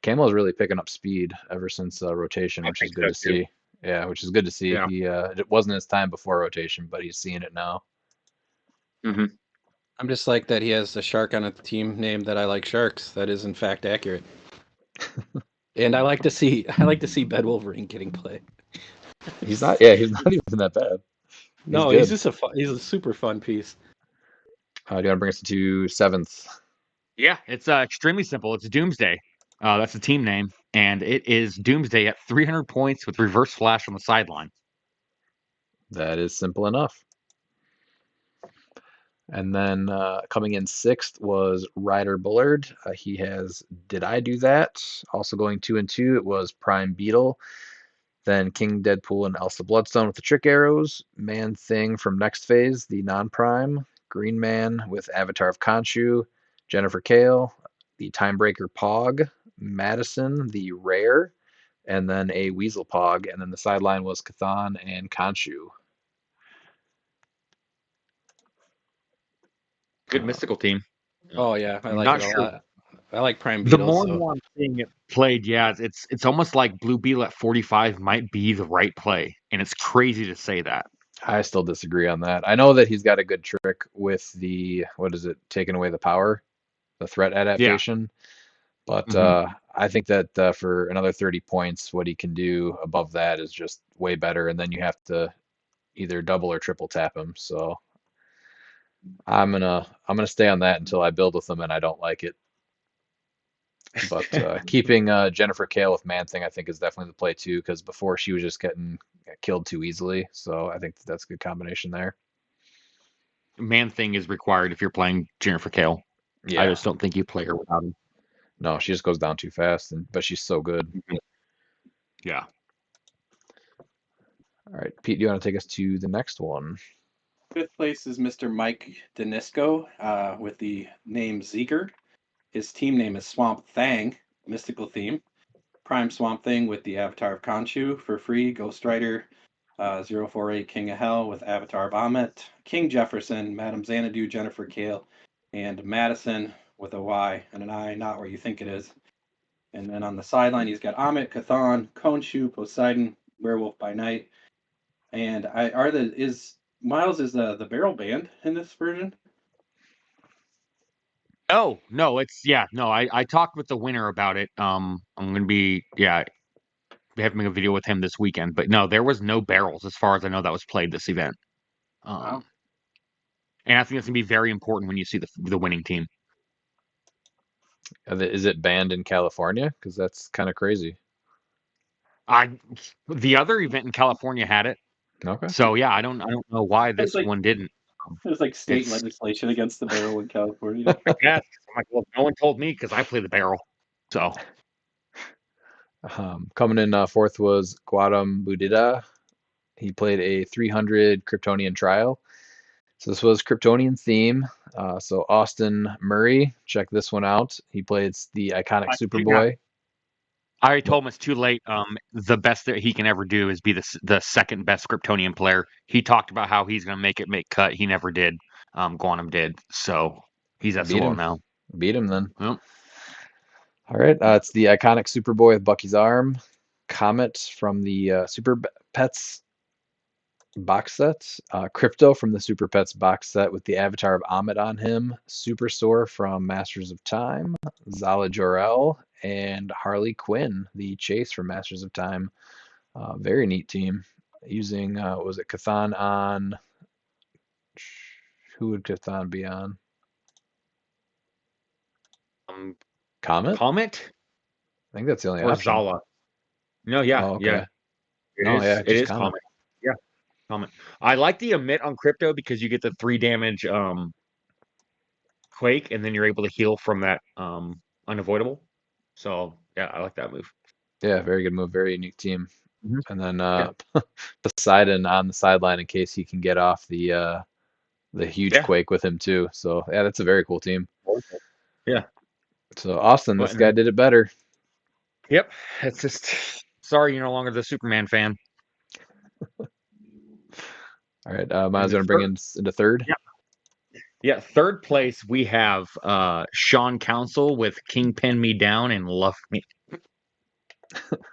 Camo is really picking up speed ever since rotation, I which is think good so to too. see. Yeah, which is good to see. Yeah. He it wasn't his time before rotation, but he's seeing it now. Hmm. I'm just like that he has a shark on a team name that I like sharks. That is in fact accurate. And I like to see Bed Wolverine getting play. He's not. Yeah, he's not even that bad. He's No, he's good. just he's a super fun piece. Do you want to bring us to 7th? Yeah, it's extremely simple. It's Doomsday. That's the team name, and it is Doomsday at 300 points with reverse flash on the sideline. That is simple enough. And then coming in 6th was Ryder Bullard. He has Did I Do That? Also going 2 and 2, it was Prime Beetle. Then King Deadpool and Elsa Bloodstone with the trick arrows. Man Thing from Next Phase, the non-prime. Green Man with Avatar of Khonshu. Jennifer Kale, the Timebreaker Pog. Madison, the rare. And then a Weasel Pog. And then the sideline was Kathan and Khonshu. Good Uh, mystical team. Oh yeah, I I'm like not it a sure. lot. I like Prime The Beetle, more and so more I'm seeing it played, yeah, it's almost like Blue Beetle at 45 might be the right play, and it's crazy to say that. I still disagree on that. I know that he's got a good trick with the, what is it, taking away the power, the threat Yeah. adaptation. But Hmm. I think that for another 30 points, what he can do above that is just way better. And then you have to either double or triple tap him. So I'm gonna stay on that until I build with him and I don't like it. But keeping Jennifer Kale with Man Thing, I think, is definitely the play too, because before she was just getting killed too easily. So I think that's a good combination there. Man Thing is required if you're playing Jennifer Kale. I Yeah, just don't think you play her without him. no, she just goes down too fast, but she's so good. Yeah. All right, Pete, do you want to take us to the next one? fifth place is Mr. Mike Denisco with the name Zeker. His team name is Swamp Thang, mystical theme. Prime Swamp Thing with the Avatar of Khonshu for free. Ghost Rider 048 King of Hell with Avatar of Amit. King Jefferson, Madame Xanadu, Jennifer Kale, and Madison with a Y and an I, not where you think it is. And then on the sideline, he's got Amit, Kathan, Khonshu, Poseidon, Werewolf by Night. And Miles is the barrel band in this version? Oh, no, I talked with the winner about it. I'm gonna be having a video with him this weekend. But no, there was no barrels as far as I know that was played this event. Wow. And I think that's gonna be very important when you see the winning team. Is it banned in California? Because that's kind of crazy. The other event in California had it. Okay. So yeah, I don't know why It's this like one didn't. there's like state It's legislation against the barrel in California. yes. I'm like, well, no one told me because I play the barrel. So Coming in 4th was Guadam Budida. He played a 300 Kryptonian trial. So this was Kryptonian theme. So Austin Murray, check this one out. He played the iconic yeah, Superboy. I told him it's too late. The best that he can ever do is be the second best Kryptonian player. He talked about how he's gonna make cut. He never did. Guanum did. So he's Beat SOL him. now. Beat him then. Yep. All right. It's the iconic Superboy with Bucky's arm. Comet from the Super Pets box set. Crypto from the Super Pets box set with the avatar of Amit on him. Superstore from Masters of Time. Zala Jor-El and Harley Quinn, the Chase from Masters of Time. Very neat team. Using, was it Kathan on? Who would Kathan be on? Um, Comet? Comet. I think that's the only or option. Zala. No, yeah, Oh, okay. yeah. No, yeah, It just is comment. common. Yeah, common. I like the emit on crypto because you get the 3 damage quake, and then you're able to heal from that unavoidable. So yeah, I like that move. Yeah, very good move. Very unique team. Mhm. And then Yeah. Poseidon on the sideline in case he can get off the huge Yeah. quake with him too. So yeah, that's a very cool team. Yeah. So Austin, Well, this guy did it better. Yep. It's just sorry you're no longer the Superman fan. All right, And Miles, the going to bring third, in into third. yeah, yeah, third place we have Sean Council with Kingpin Me Down and Love Me.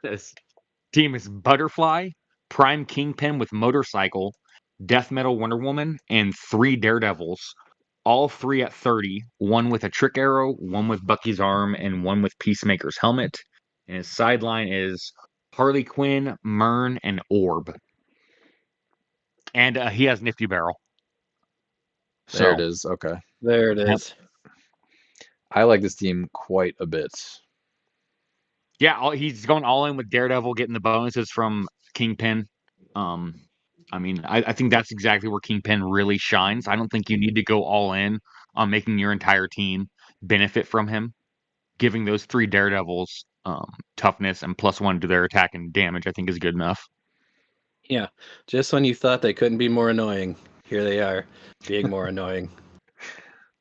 This team is Butterfly, Prime Kingpin with Motorcycle, Death Metal Wonder Woman, and 3 Daredevils. All 3 at 30. One with a trick arrow, one with Bucky's arm, and one with Peacemaker's helmet. And his sideline is Harley Quinn, Myrn, and Orb. And he has Nifty Barrel. There it So is. Okay. There it Yep. is. I like this team quite a bit. yeah, he's going all in with Daredevil, getting the bonuses from Kingpin. I mean, I think that's exactly where Kingpin really shines. I don't think you need to go all in on making your entire team benefit from him. Giving those 3 Daredevils toughness and +1 to their attack and damage, I think is good enough. Yeah. Just when you thought they couldn't be more annoying, here they are being more annoying.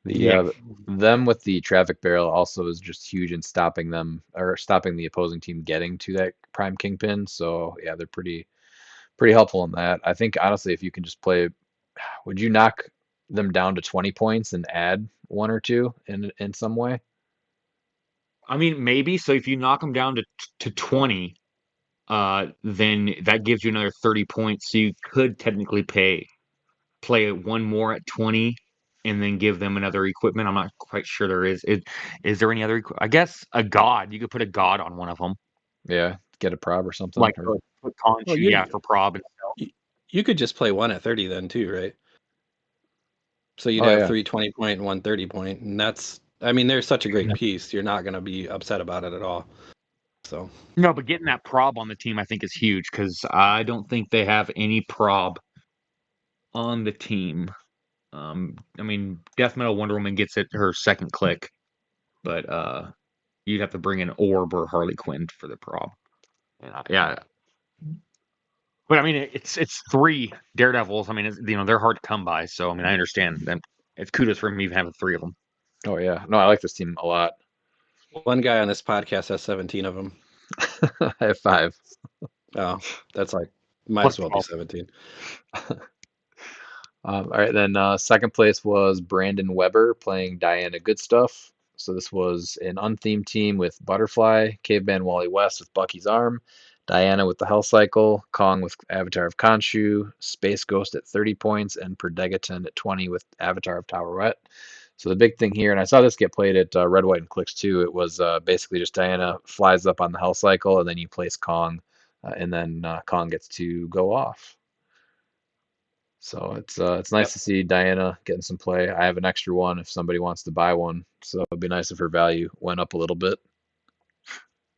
The Yeah. them with the traffic barrel also is just huge in stopping them or stopping the opposing team getting to that prime kingpin. So yeah, they're pretty helpful in that. I think honestly, if you can just play, would you knock them down to 20 points and add 1 or 2 in some way? I mean, maybe. So if you knock them down to 20, then that gives you another 30 points. So you could technically play 1 more at 20 and then give them another equipment. I'm not quite sure there is. Is there any other I guess a god. You could put a god on one of them. Yeah, get a prob or something. Like Or put Conchu, Well, yeah, for prob and you could just play 1 at 30 then too, right? So you'd oh have yeah, 3 20-point and 1 30-point, and that's, I mean, they're such a great piece. You're not going to be upset about it at all. So No, but getting that prob on the team I think is huge because I don't think they have any prob on the team. I mean, Death Metal Wonder Woman gets it her second click, but you'd have to bring in Orb or Harley Quinn for the prob. And yeah, but I mean, it's 3 Daredevils. I mean, they're hard to come by. So I mean, I understand that. It's kudos for him even having 3 of them. oh yeah. No, I like this team a lot. one guy on this podcast has 17 of them. I have 5. Oh, that's like might Plus as well 12. be 17. All right, then second place was Brandon Weber playing Diana Goodstuff. So this was an unthemed team with Butterfly, Caveman Wally West with Bucky's arm, Diana with the Hell Cycle, Kong with Avatar of Khonshu, Space Ghost at 30 points, and Perdegaton at 20 with Avatar of Towerette. So the big thing here, and I saw this get played at Red, White, and Clix too, it was basically just Diana flies up on the Hell Cycle, and then you place Kong, and then Kong gets to go off. So it's nice to see Diana getting some play. I have an extra one if somebody wants to buy one. So it'd be nice if her value went up a little bit.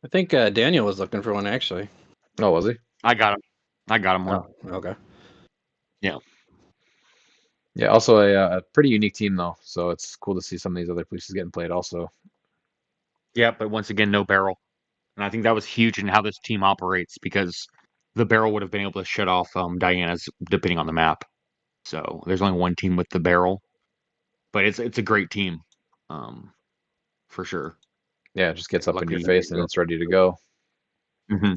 I think Daniel was looking for one actually. Oh, was he? I got him one. Oh, okay. Yeah. Yeah. Also a pretty unique team though. So it's cool to see some of these other pieces getting played also. Yeah, but once again, no barrel. And I think that was huge in how this team operates because the barrel would have been able to shut off Diana's depending on the map. So there's only one team with the barrel, but it's a great team, for sure. Yeah, it just gets up in your Lucky. face and it's ready to go. Mm-hmm.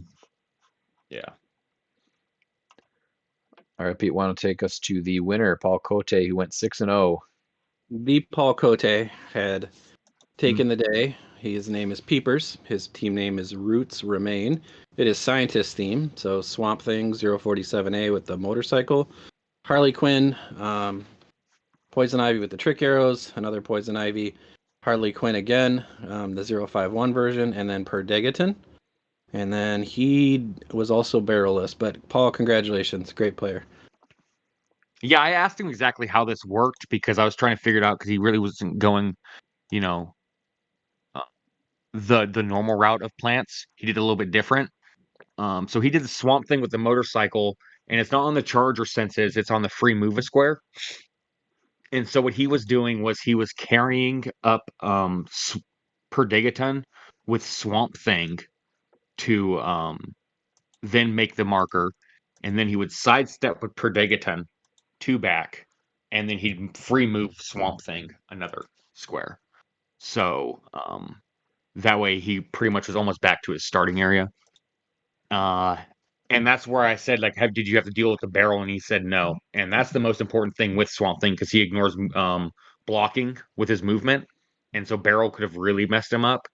Yeah. All right, Pete, want to take us to the winner, Paul Cote, who went 6-0. The Paul Cote had taken the day. His name is Peepers. His team name is Roots Remain. It is Scientist theme, so Swamp Thing 047A with the motorcycle, Harley Quinn, Poison Ivy with the trick arrows, another Poison Ivy, Harley Quinn again, the 051 version, and then Perdegaton. And then he was also barrelless. But Paul, congratulations, great player. Yeah, I asked him exactly how this worked because I was trying to figure it out because he really wasn't going, you know, the normal route of plants. He did a little bit different. So he did the swamp thing with the motorcycle, and it's not on the charge or senses, it's on the free move a square. And so what he was doing was he was carrying up per Degaton with Swamp Thing to then make the marker, and then he would sidestep with per Degaton 2 back, and then he'd free move Swamp Thing another square. So that way he pretty much was almost back to his starting area. And that's where I said, like, did you have to deal with the barrel? And he said no. And that's the most important thing with Swamp Thing, because he ignores blocking with his movement. And so barrel could have really messed him up.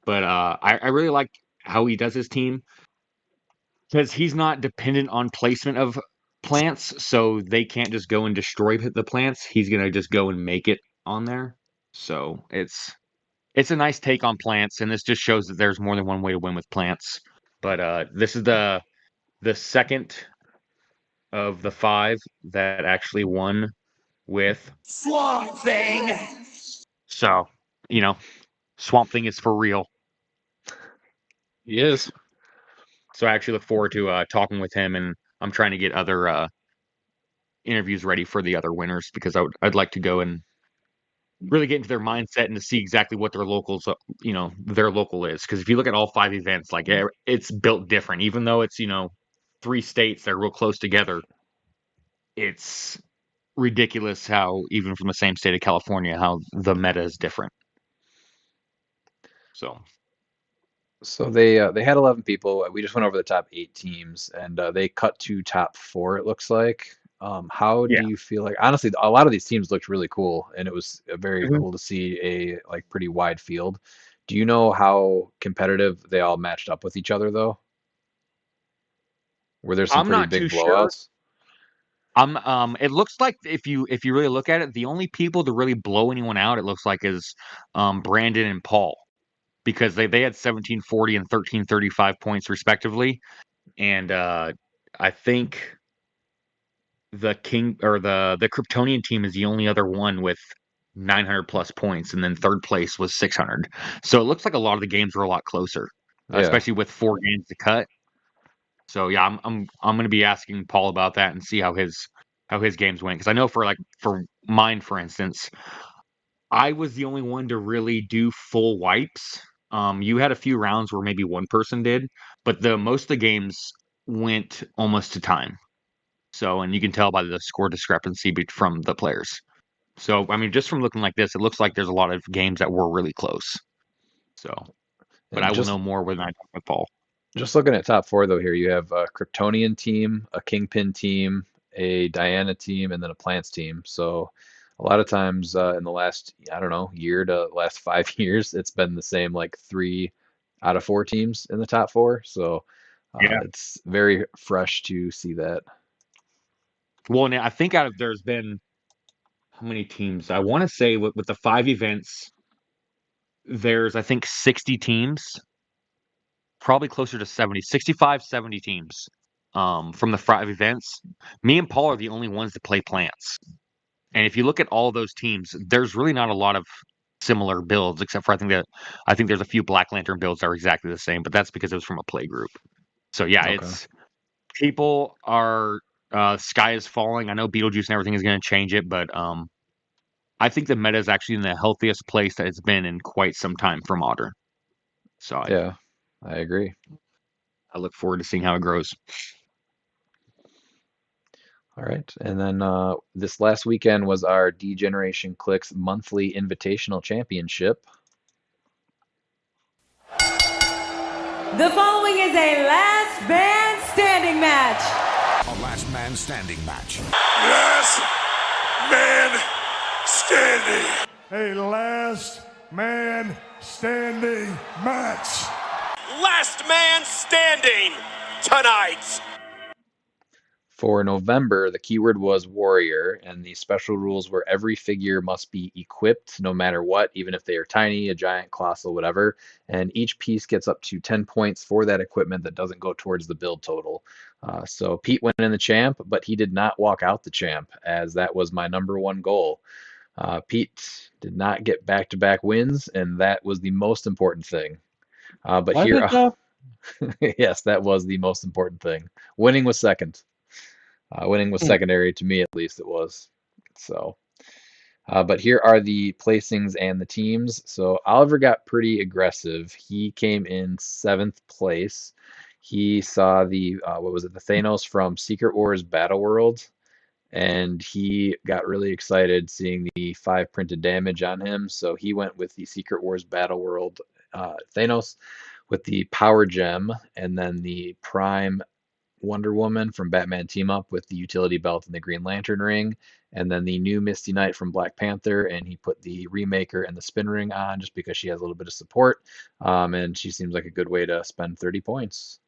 But I really like how he does his team, because he's not dependent on placement of plants, so they can't just go and destroy the plants. He's going to just go and make it on there. So it's a nice take on plants, and this just shows that there's more than one way to win with plants. But this is the second of the 5 that actually won with Swamp Thing. So, Swamp Thing is for real. He is. So I actually look forward to talking with him, and I'm trying to get other interviews ready for the other winners, because I'd like to go and really get into their mindset and to see exactly what their their local is. Because if you look at all 5 events, like, it's built different. Even though it's 3 states that are real close together, it's ridiculous how, even from the same state of California, how the meta is different. So they had 11 people. We just went over the top 8 teams, and they cut to top 4. It looks like. How do you feel like? Honestly, a lot of these teams looked really cool, and it was very cool to see a pretty wide field. Do you know how competitive they all matched up with each other, though? Were there some I'm pretty not big too blowouts? sure. It looks like if you really look at it, the only people to really blow anyone out, it looks like, is Brandon and Paul, because they had 1740 and 1335 points respectively, and I think the Kryptonian team is the only other one with 900 plus points, and then third place was 600. So it looks like a lot of the games were a lot closer, Yeah. especially with 4 games to cut. So yeah, I'm going to be asking Paul about that and see how his games went, because I know for mine, for instance, I was the only one to really do full wipes. You had a few rounds where maybe one person did, but most of the games went almost to time. So, and you can tell by the score discrepancy from the players. So, I mean, just from looking like this, it looks like there's a lot of games that were really close. So, but I will know more when I talk with Paul. Just looking at top 4, though, here you have a Kryptonian team, a Kingpin team, a Diana team, and then a Plants team. So a lot of times in the last, I don't know, year to last 5 years, it's been the same, like 3 out of 4 teams in the top 4. So it's very fresh to see that. Well, now I think there's been, how many teams? I want to say with the 5 events, there's, I think, 60 teams, probably closer to 70, 65, 70 teams from the 5 events. Me and Paul are the only ones that play plants. And if you look at all those teams, there's really not a lot of similar builds, except for I think there's a few Black Lantern builds that are exactly the same, but that's because it was from a play group. So yeah, it's people are sky is falling. I know Beetlejuice and everything is going to change it, but I think the meta is actually in the healthiest place that it's been in quite some time for Modern. So yeah, I agree. I look forward to seeing how it grows. All right. And then this last weekend was our DcX Monthly Invitational Championship. The following is a last man standing match. A last man standing match. Last man standing. A last man standing match. Last man standing tonight. For November, the keyword was warrior, and the special rules were every figure must be equipped no matter what, even if they are tiny, a giant, colossal, whatever. And each piece gets up to 10 points for that equipment that doesn't go towards the build total. So Pete went in the champ, but he did not walk out the champ, as that was my number 1 goal. Pete did not get back-to-back wins, and that was the most important thing. But Was here, it though? yes, that was the most important thing. Winning was second. Winning was secondary to me, at least it was. So, but here are the placings and the teams. So Oliver got pretty aggressive. He came in 7th place. He saw the what was it? The Thanos from Secret Wars Battle World, and he got really excited seeing the 5 printed damage on him. So he went with the Secret Wars Battle World Thanos with the Power Gem, and then the Prime Wonder Woman from Batman Team Up with the utility belt and the Green Lantern ring, and then the new Misty Knight from Black Panther, and he put the Remaker and the Spin Ring on just because she has a little bit of support, and she seems like a good way to spend 30 points.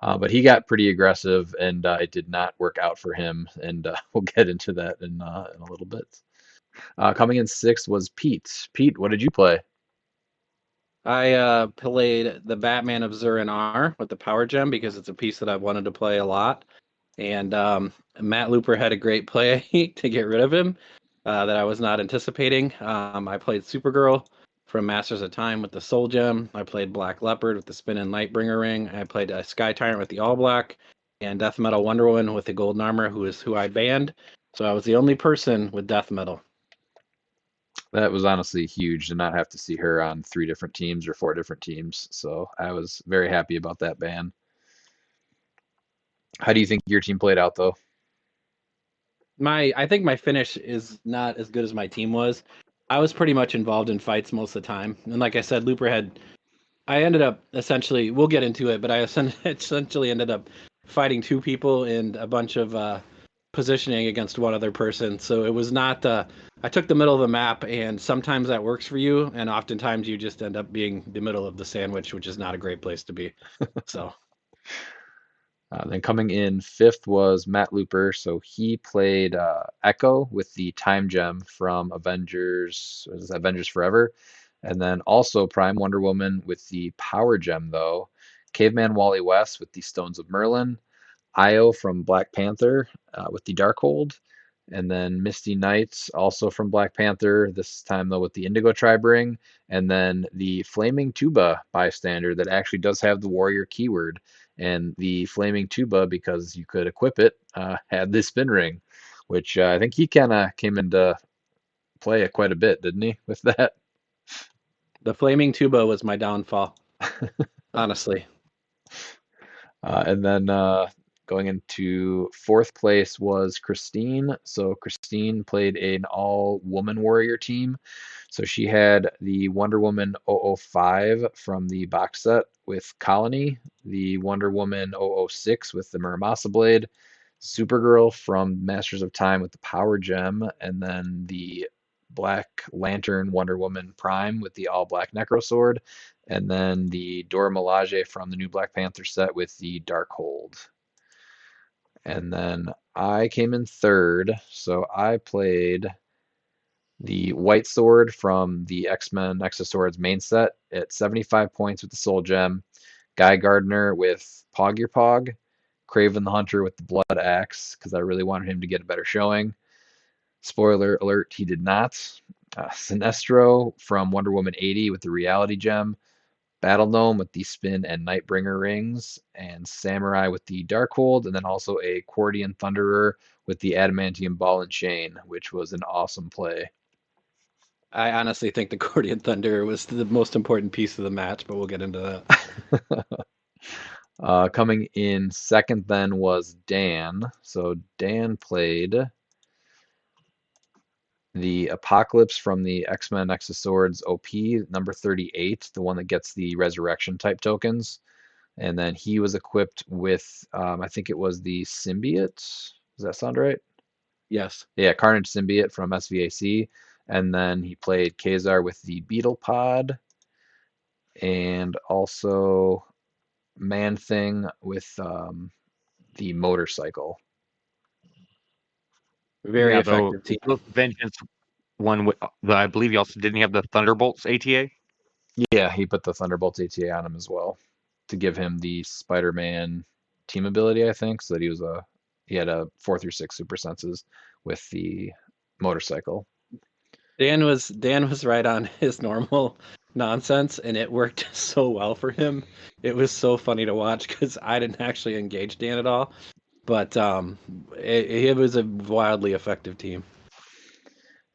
But he got pretty aggressive, and it did not work out for him, and we'll get into that in a little bit. Coming in 6th was Pete. Pete, what did you play? I played the Batman of Zur-En-Arrh with the Power Gem because it's a piece that I've wanted to play a lot. And Matt Looper had a great play to get rid of him that I was not anticipating. I played Supergirl from Masters of Time with the Soul Gem. I played Black Leopard with the Spin and Lightbringer ring. I played Sky Tyrant with the All Black, and Death Metal Wonder Woman with the Golden Armor, who I banned. So I was the only person with Death Metal. That was honestly huge to not have to see her on 3 different teams or 4 different teams. So I was very happy about that ban. How do you think your team played out, though? I think my finish is not as good as my team was. I was pretty much involved in fights most of the time, and like I said, Looper had. I ended up essentially. We'll get into it, but I essentially ended up fighting 2 people and a bunch of positioning against one other person. So it was not. I took the middle of the map, and sometimes that works for you, and oftentimes you just end up being the middle of the sandwich, which is not a great place to be. So. Then coming in 5th was Matt Looper. So he played Echo with the Time Gem from Avengers, what is that, Avengers Forever. And then also Prime Wonder Woman with the Power Gem, though. Caveman Wally West with the Stones of Merlin. Io from Black Panther with the Darkhold. And then Misty Knights also from Black Panther, this time though with the Indigo Tribe ring. And then the Flaming Tuba bystander that actually does have the Warrior keyword. And the Flaming Tuba, because you could equip it, had the Spin Ring, which I think he kind of came into play quite a bit, didn't he, with that? The Flaming Tuba was my downfall, honestly. And then going into 4th place was Christine. So Christine played an all-woman warrior team. So she had the Wonder Woman 005 from the box set with Colony, the Wonder Woman 006 with the Muramasa Blade, Supergirl from Masters of Time with the Power Gem, and then the Black Lantern Wonder Woman Prime with the all black Necro Sword, and then the Dora Milaje from the new Black Panther set with the Darkhold. And then I came in 3rd, so I played the White Sword from the X-Men Nexus Swords main set at 75 points with the Soul Gem, Guy Gardner with Pog Your Pog, Craven the Hunter with the Blood Axe, because I really wanted him to get a better showing. Spoiler alert, he did not. Sinestro from Wonder Woman 80 with the Reality Gem, Battle Gnome with the Spin and Nightbringer rings, and Samurai with the Darkhold, and then also a Quardian Thunderer with the Adamantium Ball and Chain, which was an awesome play. I honestly think the Gordian Thunder was the most important piece of the match, but we'll get into that. Coming in 2nd then was Dan. So Dan played the Apocalypse from the X-Men Nexus Swords OP, number 38, the one that gets the Resurrection type tokens. And then he was equipped with, I think it was the Symbiote. Does that sound right? Yes. Yeah, Carnage Symbiote from SVAC. And then he played Kazar with the Beetle Pod. And also Man Thing with the motorcycle. Very effective team. The Vengeance one, I believe he also didn't have the Thunderbolts ATA? Yeah, he put the Thunderbolts ATA on him as well to give him the Spider-Man team ability, I think, so that he had a 4 through 6 super senses with the motorcycle. Dan was right on his normal nonsense, and it worked so well for him. It was so funny to watch because I didn't actually engage Dan at all, but it was a wildly effective team.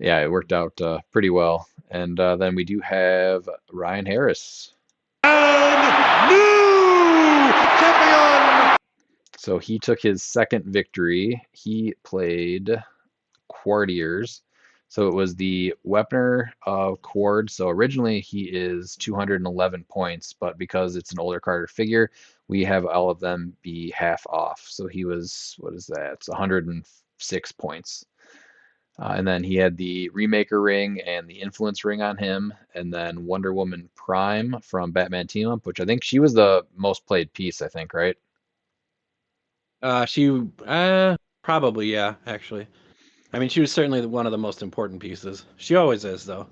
Yeah, it worked out pretty well. And then we do have Ryan Harris. New champion! So he took his second victory. He played Quartiers. So it was the Wepner Quard. So originally he is 211 points, but because it's an older Carter figure, we have all of them be half off. So he was, what is that? It's 106 points. And then he had the Remaker ring and the Influence ring on him, and then Wonder Woman Prime from Batman Team Up, which I think she was the most played piece, I think, right? She probably, yeah, actually. I mean, she was certainly one of the most important pieces. She always is, though.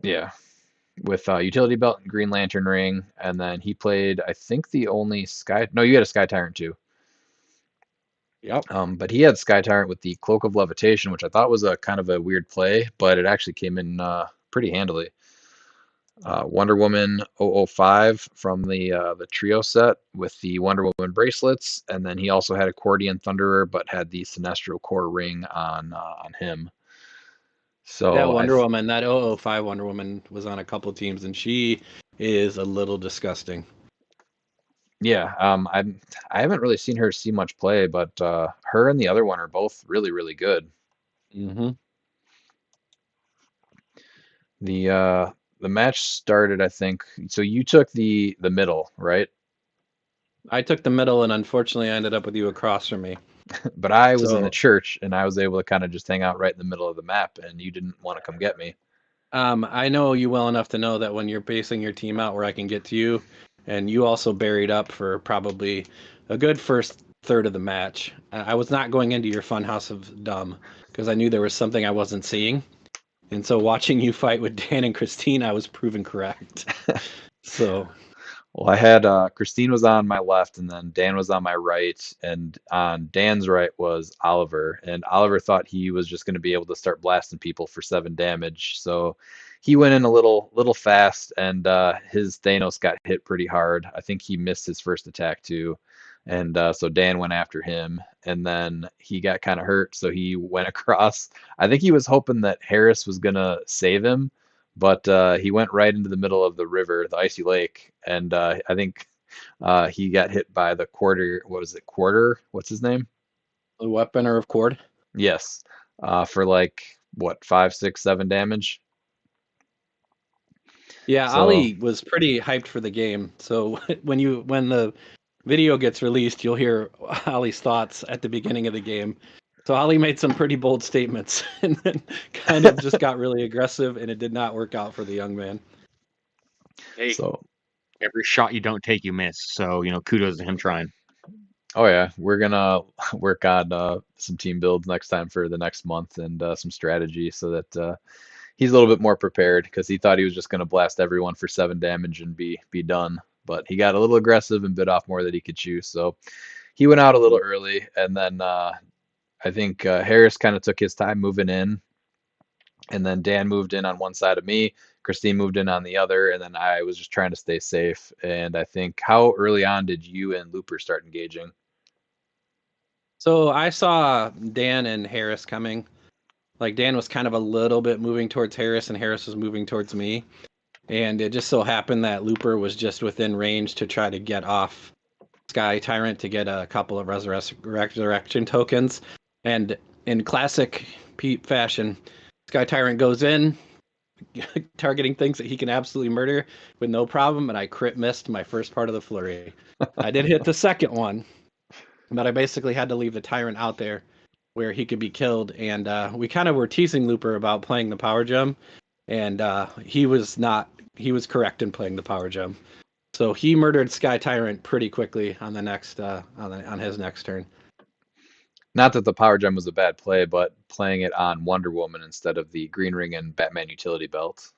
Yeah, with Utility Belt and Green Lantern ring, and then he played, I think, the only Sky. No, you had a Sky Tyrant too. Yep. But he had Sky Tyrant with the Cloak of Levitation, which I thought was a kind of a weird play, but it actually came in pretty handily. Wonder Woman 005 from the trio set with the Wonder Woman bracelets, and then he also had Accordion Thunderer, but had the Sinestro Core ring on him. So That Wonder Woman, that 005 Wonder Woman was on a couple teams, and she is a little disgusting. Yeah, I haven't really seen her see much play, but her and the other one are both really, really good. Mm-hmm. The match started, I think. So you took the middle, right? I took the middle, and unfortunately, I ended up with you across from me. But I was in the So, church, and I was able to kind of just hang out right in the middle of the map, and you didn't want to come get me. I know you well enough to know that when you're basing your team out where I can get to you, and you also buried up for probably a good first third of the match. I was not going into your funhouse of dumb because I knew there was something I wasn't seeing. And so watching you fight with Dan and Christine, I was proven correct. So, Well, I had Christine was on my left, and then Dan was on my right, and on Dan's right was Oliver, and Oliver thought he was just going to be able to start blasting people for 7 damage, so he went in a little fast, and his Thanos got hit pretty hard. I think he missed his first attack too, and so Dan went after him, and then he got kind of hurt, so he went across. I think he was hoping that Harris was gonna save him, but he went right into the middle of the river, the icy lake, and I think he got hit by the quarter. What was it? Quarter? What's his name? the Weaponer of Cord. Yes, for like what 5, 6, 7 damage. Yeah, So Ali was pretty hyped for the game. So when the video gets released, you'll hear Ali's thoughts at the beginning of the game. So Ali made some pretty bold statements and then kind of just got really aggressive, and it did not work out for the young man. Hey, so every shot you don't take, you miss. So, kudos to him trying. oh yeah, we're gonna work on some team builds next time for the next month and some strategy so that he's a little bit more prepared because he thought he was just gonna blast everyone for 7 damage and be done. But he got a little aggressive and bit off more than he could chew. So he went out a little early, and then I think Harris kind of took his time moving in, and then Dan moved in on one side of me, Christine moved in on the other, and then I was just trying to stay safe. And I think, how early on did you and Looper start engaging? So I saw Dan and Harris coming. Like Dan was kind of a little bit moving towards Harris, and Harris was moving towards me. And it just so happened that Looper was just within range to try to get off Sky Tyrant to get a couple of resurrection tokens. And in classic Pete fashion, Sky Tyrant goes in, targeting things that he can absolutely murder with no problem, and I crit missed my first part of the flurry. I did hit the second one, but I basically had to leave the Tyrant out there where he could be killed. And we kind of were teasing Looper about playing the power gem, and he was correct in playing the power gem. So he murdered Sky Tyrant pretty quickly on the next on his next turn. Not that the power gem was a bad play, but playing it on Wonder Woman instead of the Green Ring and Batman utility belt.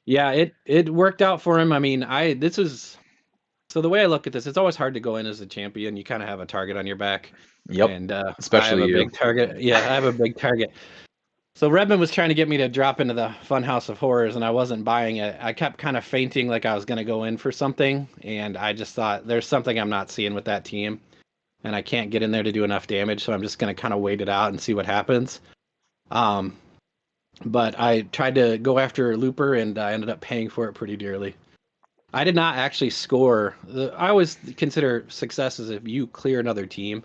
Yeah, it worked out for him. I mean, so the way I look at this, it's always hard to go in as a champion. You kind of have a target on your back. Yep. And Especially I have a you. big target. Yeah, I have a big target. So Redmond was trying to get me to drop into the Funhouse of Horrors, and I wasn't buying it. I kept kind of fainting like I was going to go in for something, and I just thought there's something I'm not seeing with that team, and I can't get in there to do enough damage, so I'm just going to kind of wait it out and see what happens. But I tried to go after Looper, and I ended up paying for it pretty dearly. I did not actually score. I always consider success as if you clear another team.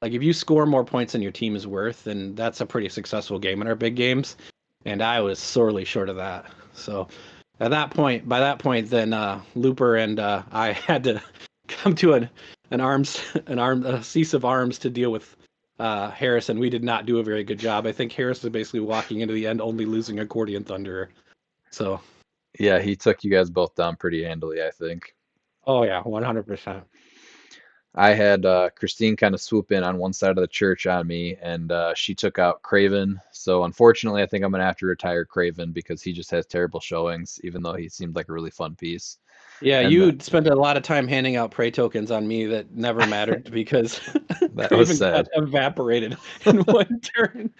Like if you score more points than your team is worth, then that's a pretty successful game in our big games. And I was sorely short of that. So by that point, then Looper and I had to come to a cease of arms to deal with Harris, and we did not do a very good job. I think Harris was basically walking into the end only losing Accordion Thunderer. So Yeah, he took you guys both down pretty handily, I think. oh yeah, 100%. I had Christine kind of swoop in on one side of the church on me, and she took out Craven. So unfortunately, I think I'm gonna have to retire Craven because he just has terrible showings, even though he seemed like a really fun piece. Yeah, And you spent a lot of time handing out prey tokens on me that never mattered because that was Craven got sad. evaporated in one turn.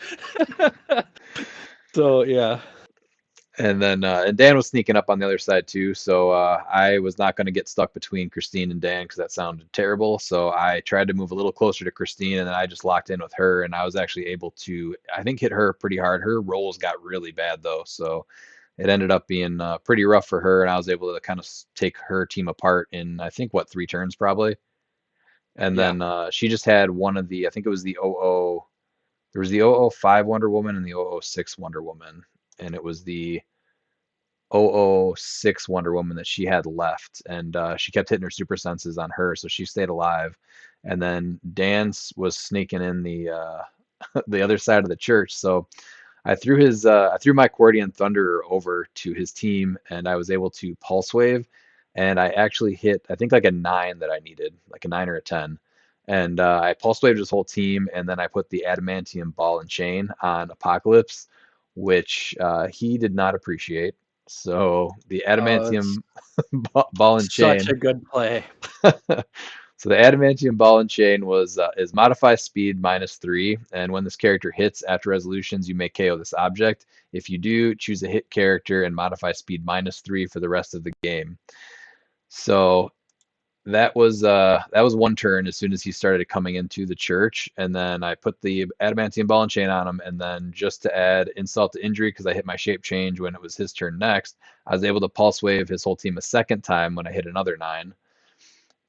So yeah. And then and Dan was sneaking up on the other side too, so I was not going to get stuck between Christine and Dan because that sounded terrible. So I tried to move a little closer to Christine, and then I just locked in with her, and I was actually able to, I think, hit her pretty hard. Her rolls got really bad though, so it ended up being pretty rough for her, and I was able to kind of take her team apart in I think what 3 turns probably. And Yeah. then she just had one of the, I think it was the 00, there was the 005 Wonder Woman and the 006 Wonder Woman, and it was the 006 Wonder Woman that she had left, and she kept hitting her super senses on her, so she stayed alive. And then Dan's was sneaking in the the other side of the church, so I threw my Accordion Thunderer over to his team, and I was able to pulse wave, and I actually hit I think like a 9 that I needed, like a 9 or a 10. And I pulse waved his whole team, and then I put the adamantium ball and chain on Apocalypse, which he did not appreciate. So the Oh, it's adamantium ball and chain. such a good play. So the adamantium ball and chain was is modify speed -3, and when this character hits after resolutions, you may KO this object. If you do, choose a hit character and modify speed -3 for the rest of the game. So that was 1 turn as soon as he started coming into the church, and then I put the adamantium ball and chain on him, and then just to add insult to injury because I hit my shape change when it was his turn next, I was able to pulse wave his whole team a second time when I hit another 9.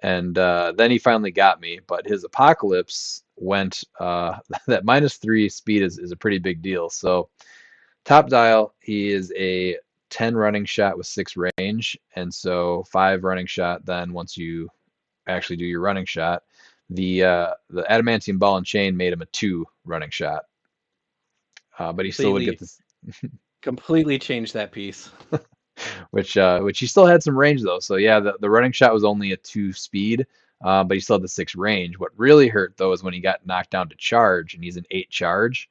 And then he finally got me, but his Apocalypse went that -3 speed is a pretty big deal. So top dial, he is a 10 running shot with 6 range, and so 5 running shot. Then once you actually do your running shot, the adamantium ball and chain made him a 2 running shot, but he still would get this. Completely changed that piece. Which he still had some range though. So yeah, the running shot was only a 2 speed, but he still had the 6 range. What really hurt though is when he got knocked down to charge, and he's an 8 charge.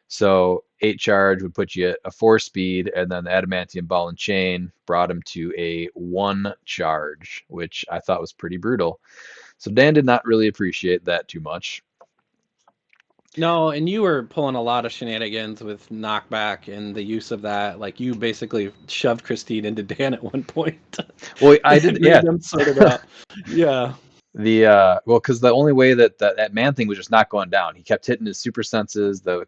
So 8 charge would put you at a 4 speed, and then the adamantium ball and chain brought him to a 1 charge, which I thought was pretty brutal. So Dan did not really appreciate that too much. No, and you were pulling a lot of shenanigans with knockback and the use of that. Like you basically shoved Christine into Dan at one point. Well, I did, yeah. Them sorted out. Yeah. The well, because the only way that man thing was just not going down. He kept hitting his super senses. The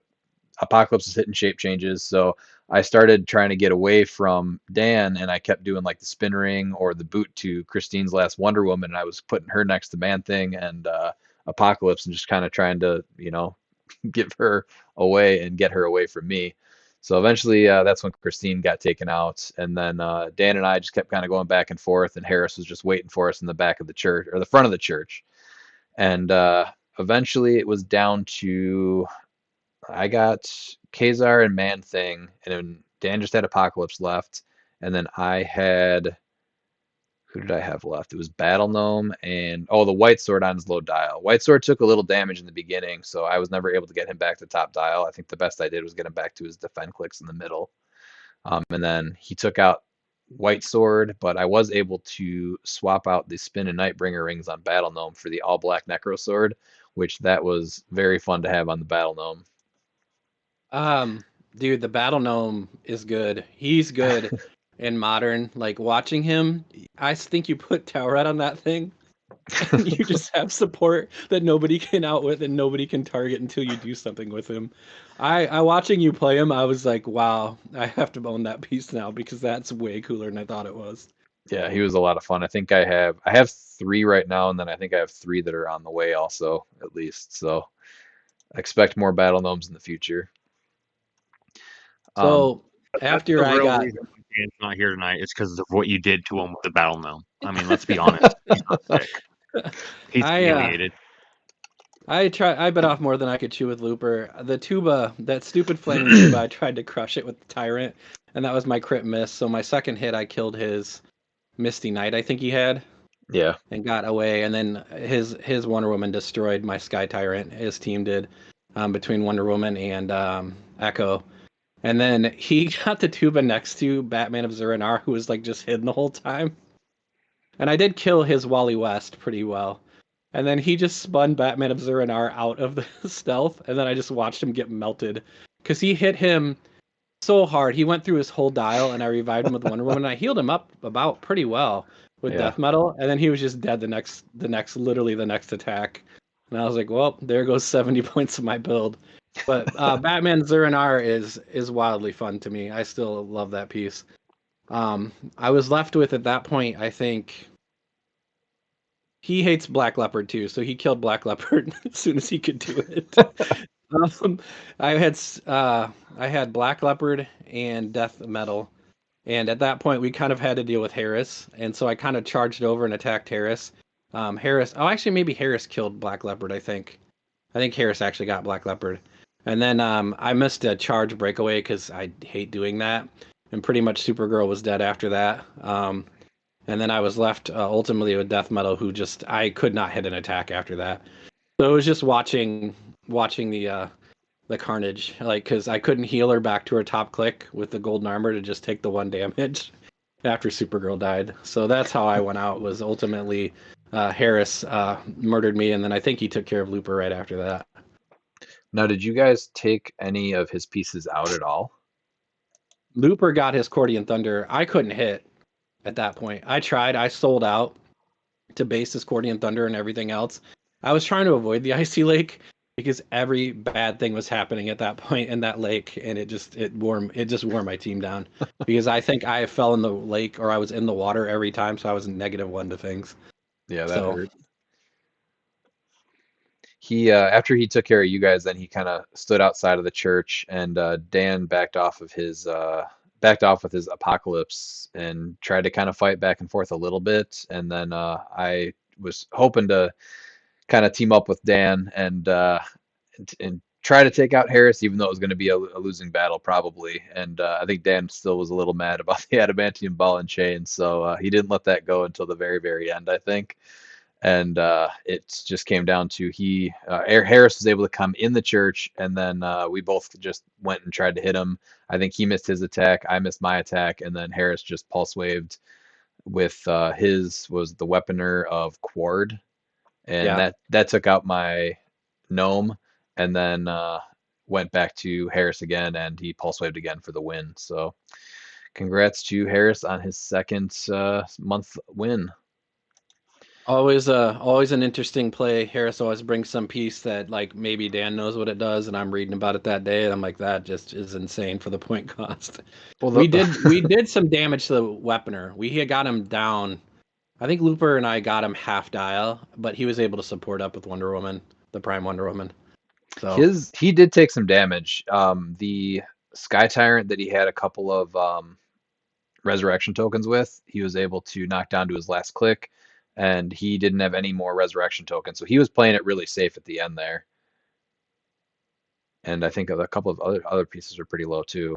Apocalypse was hitting shape changes. So I started trying to get away from Dan, and I kept doing like the spin ring or the boot to Christine's last Wonder Woman, and I was putting her next to Man Thing and Apocalypse, and just kind of trying to give her away and get her away from me. So eventually, that's when Christine got taken out, and then Dan and I just kept kind of going back and forth, and Harris was just waiting for us in the back of the church or the front of the church, and eventually it was down to I got Kazar and Man Thing, and then Dan just had Apocalypse left, and then I had who did I have left? It was Battle Gnome and the White Sword on his low dial. White Sword took a little damage in the beginning, so I was never able to get him back to top dial. I think the best I did was get him back to his ChampionClix in the middle. And then he took out White Sword, but I was able to swap out the Spin and Nightbringer rings on Battle Gnome for the all black Necro Sword, which that was very fun to have on the Battle Gnome. Dude, the Battle Gnome is good. He's good in Modern. Like, watching him, I think you put Tauret on that thing, and you just have support that nobody can outwit and nobody can target until you do something with him. I watching you play him, I was like, wow, I have to own that piece now because that's way cooler than I thought it was. Yeah, he was a lot of fun. I think I have 3 right now, and then I think I have 3 that are on the way also, at least. So expect more battle gnomes in the future. So That's after the I real got reason why Dan's not here tonight. It's because of what you did to him with the battle gnome. I mean, let's be honest. He's not sick. He's humiliated. I bit off more than I could chew with Looper. The tuba, that stupid flaming tuba, I tried to crush it with the Tyrant, and that was my crit miss. So my second hit, I killed his Misty Knight, I think he had, Yeah. and got away. And then his Wonder Woman destroyed my Sky Tyrant. His team did, between Wonder Woman and Echo. And then he got the tuba next to Batman of Zur-En-Arrh, who was like just hidden the whole time. And I did kill his Wally West pretty well. And then he just spun Batman of Zur-En-Arrh out of the stealth, and then I just watched him get melted. Because he hit him so hard. He went through his whole dial, and I revived him with Wonder Woman. And I healed him up about pretty well with Death Metal, and then he was just dead literally the next attack. And I was like, well, there goes 70 points of my build. But Batman Zur-En-Arrh is wildly fun to me. I still love that piece. I was left with, at that point, I think... He hates Black Leopard too, so he killed Black Leopard as soon as he could do it. I had Black Leopard and Death Metal, and at that point we kind of had to deal with Harris, and so I kind of charged over and attacked Harris. Actually maybe Harris killed Black Leopard. I think Harris actually got Black Leopard, and then I missed a charge breakaway because I hate doing that, and pretty much Supergirl was dead after that. And then I was left ultimately with Death Metal, who I could not hit an attack after that. So it was just watching the carnage, like, because I couldn't heal her back to her top click with the golden armor to just take the 1 damage after Supergirl died. So that's how I went out. Was ultimately Harris murdered me, and then I think he took care of Looper right after that. Now, did you guys take any of his pieces out at all? Looper got his Cordian Thunder. I couldn't hit. At that point, I tried. I sold out to base this Cordian Thunder and everything else. I was trying to avoid the Icy Lake because every bad thing was happening at that point in that lake, and it just wore my team down because I think I fell in the lake or I was in the water every time, so I was -1 to things. Yeah, that hurt. He after he took care of you guys, then he kind of stood outside of the church, and Dan backed off with his Apocalypse and tried to kind of fight back and forth a little bit. And then I was hoping to kind of team up with Dan and try to take out Harris, even though it was going to be a losing battle probably. And I think Dan still was a little mad about the adamantium ball and chain, so he didn't let that go until the very, very end, I think. And it just came down to Harris was able to come in the church, and then we both just went and tried to hit him. I think he missed his attack, I missed my attack, and then Harris just pulse waved with his was the Weaponer of Quard, and that took out my gnome, and then went back to Harris again, and he pulse waved again for the win. So congrats to Harris on his second month win. Always an interesting play. Harris always brings some piece that, like, maybe Dan knows what it does, and I'm reading about it that day, and I'm like, that just is insane for the point cost. Well, we did some damage to the Weaponer. We had got him down. I think Looper and I got him half dial, but he was able to support up with Wonder Woman, the Prime Wonder Woman. So he did take some damage. The Sky Tyrant that he had a couple of resurrection tokens with, he was able to knock down to his last click, and he didn't have any more resurrection tokens, so he was playing it really safe at the end there. And I think a couple of other pieces are pretty low too.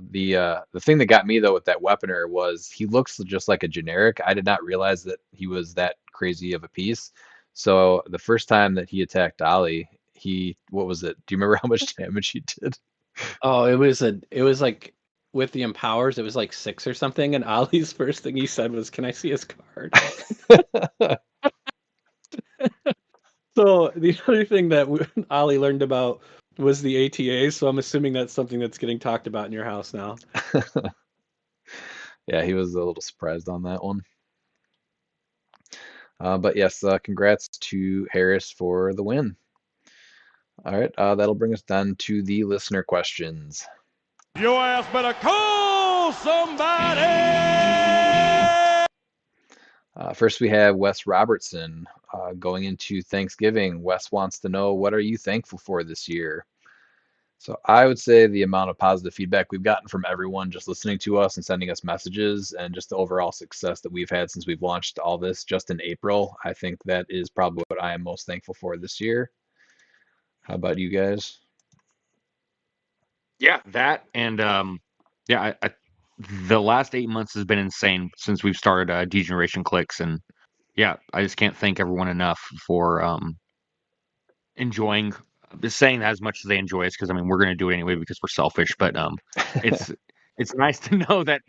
The thing that got me though with that Weaponer was he looks just like a generic. I did not realize that he was that crazy of a piece. So the first time that he attacked Dolly, what was it? Do you remember how much damage he did? Oh, it was like with the empowers, it was like 6 or something, and Ollie's first thing he said was, "Can I see his card?" So the other thing that Ollie learned about was the ATA, so I'm assuming that's something that's getting talked about in your house now. Yeah, he was a little surprised on that one. But yes, congrats to Harris for the win. All right, that'll bring us down to the listener questions. Your ass better call somebody! First, we have Wes Robertson. Going into Thanksgiving, Wes wants to know, what are you thankful for this year? So I would say the amount of positive feedback we've gotten from everyone just listening to us and sending us messages, and just the overall success that we've had since we've launched all this just in April. I think that is probably what I am most thankful for this year. How about you guys? Yeah, that and yeah, the last 8 months has been insane since we've started Degeneration Clix, and yeah, I just can't thank everyone enough for enjoying saying that as much as they enjoy us, because I mean we're gonna do it anyway because we're selfish, but it's it's nice to know that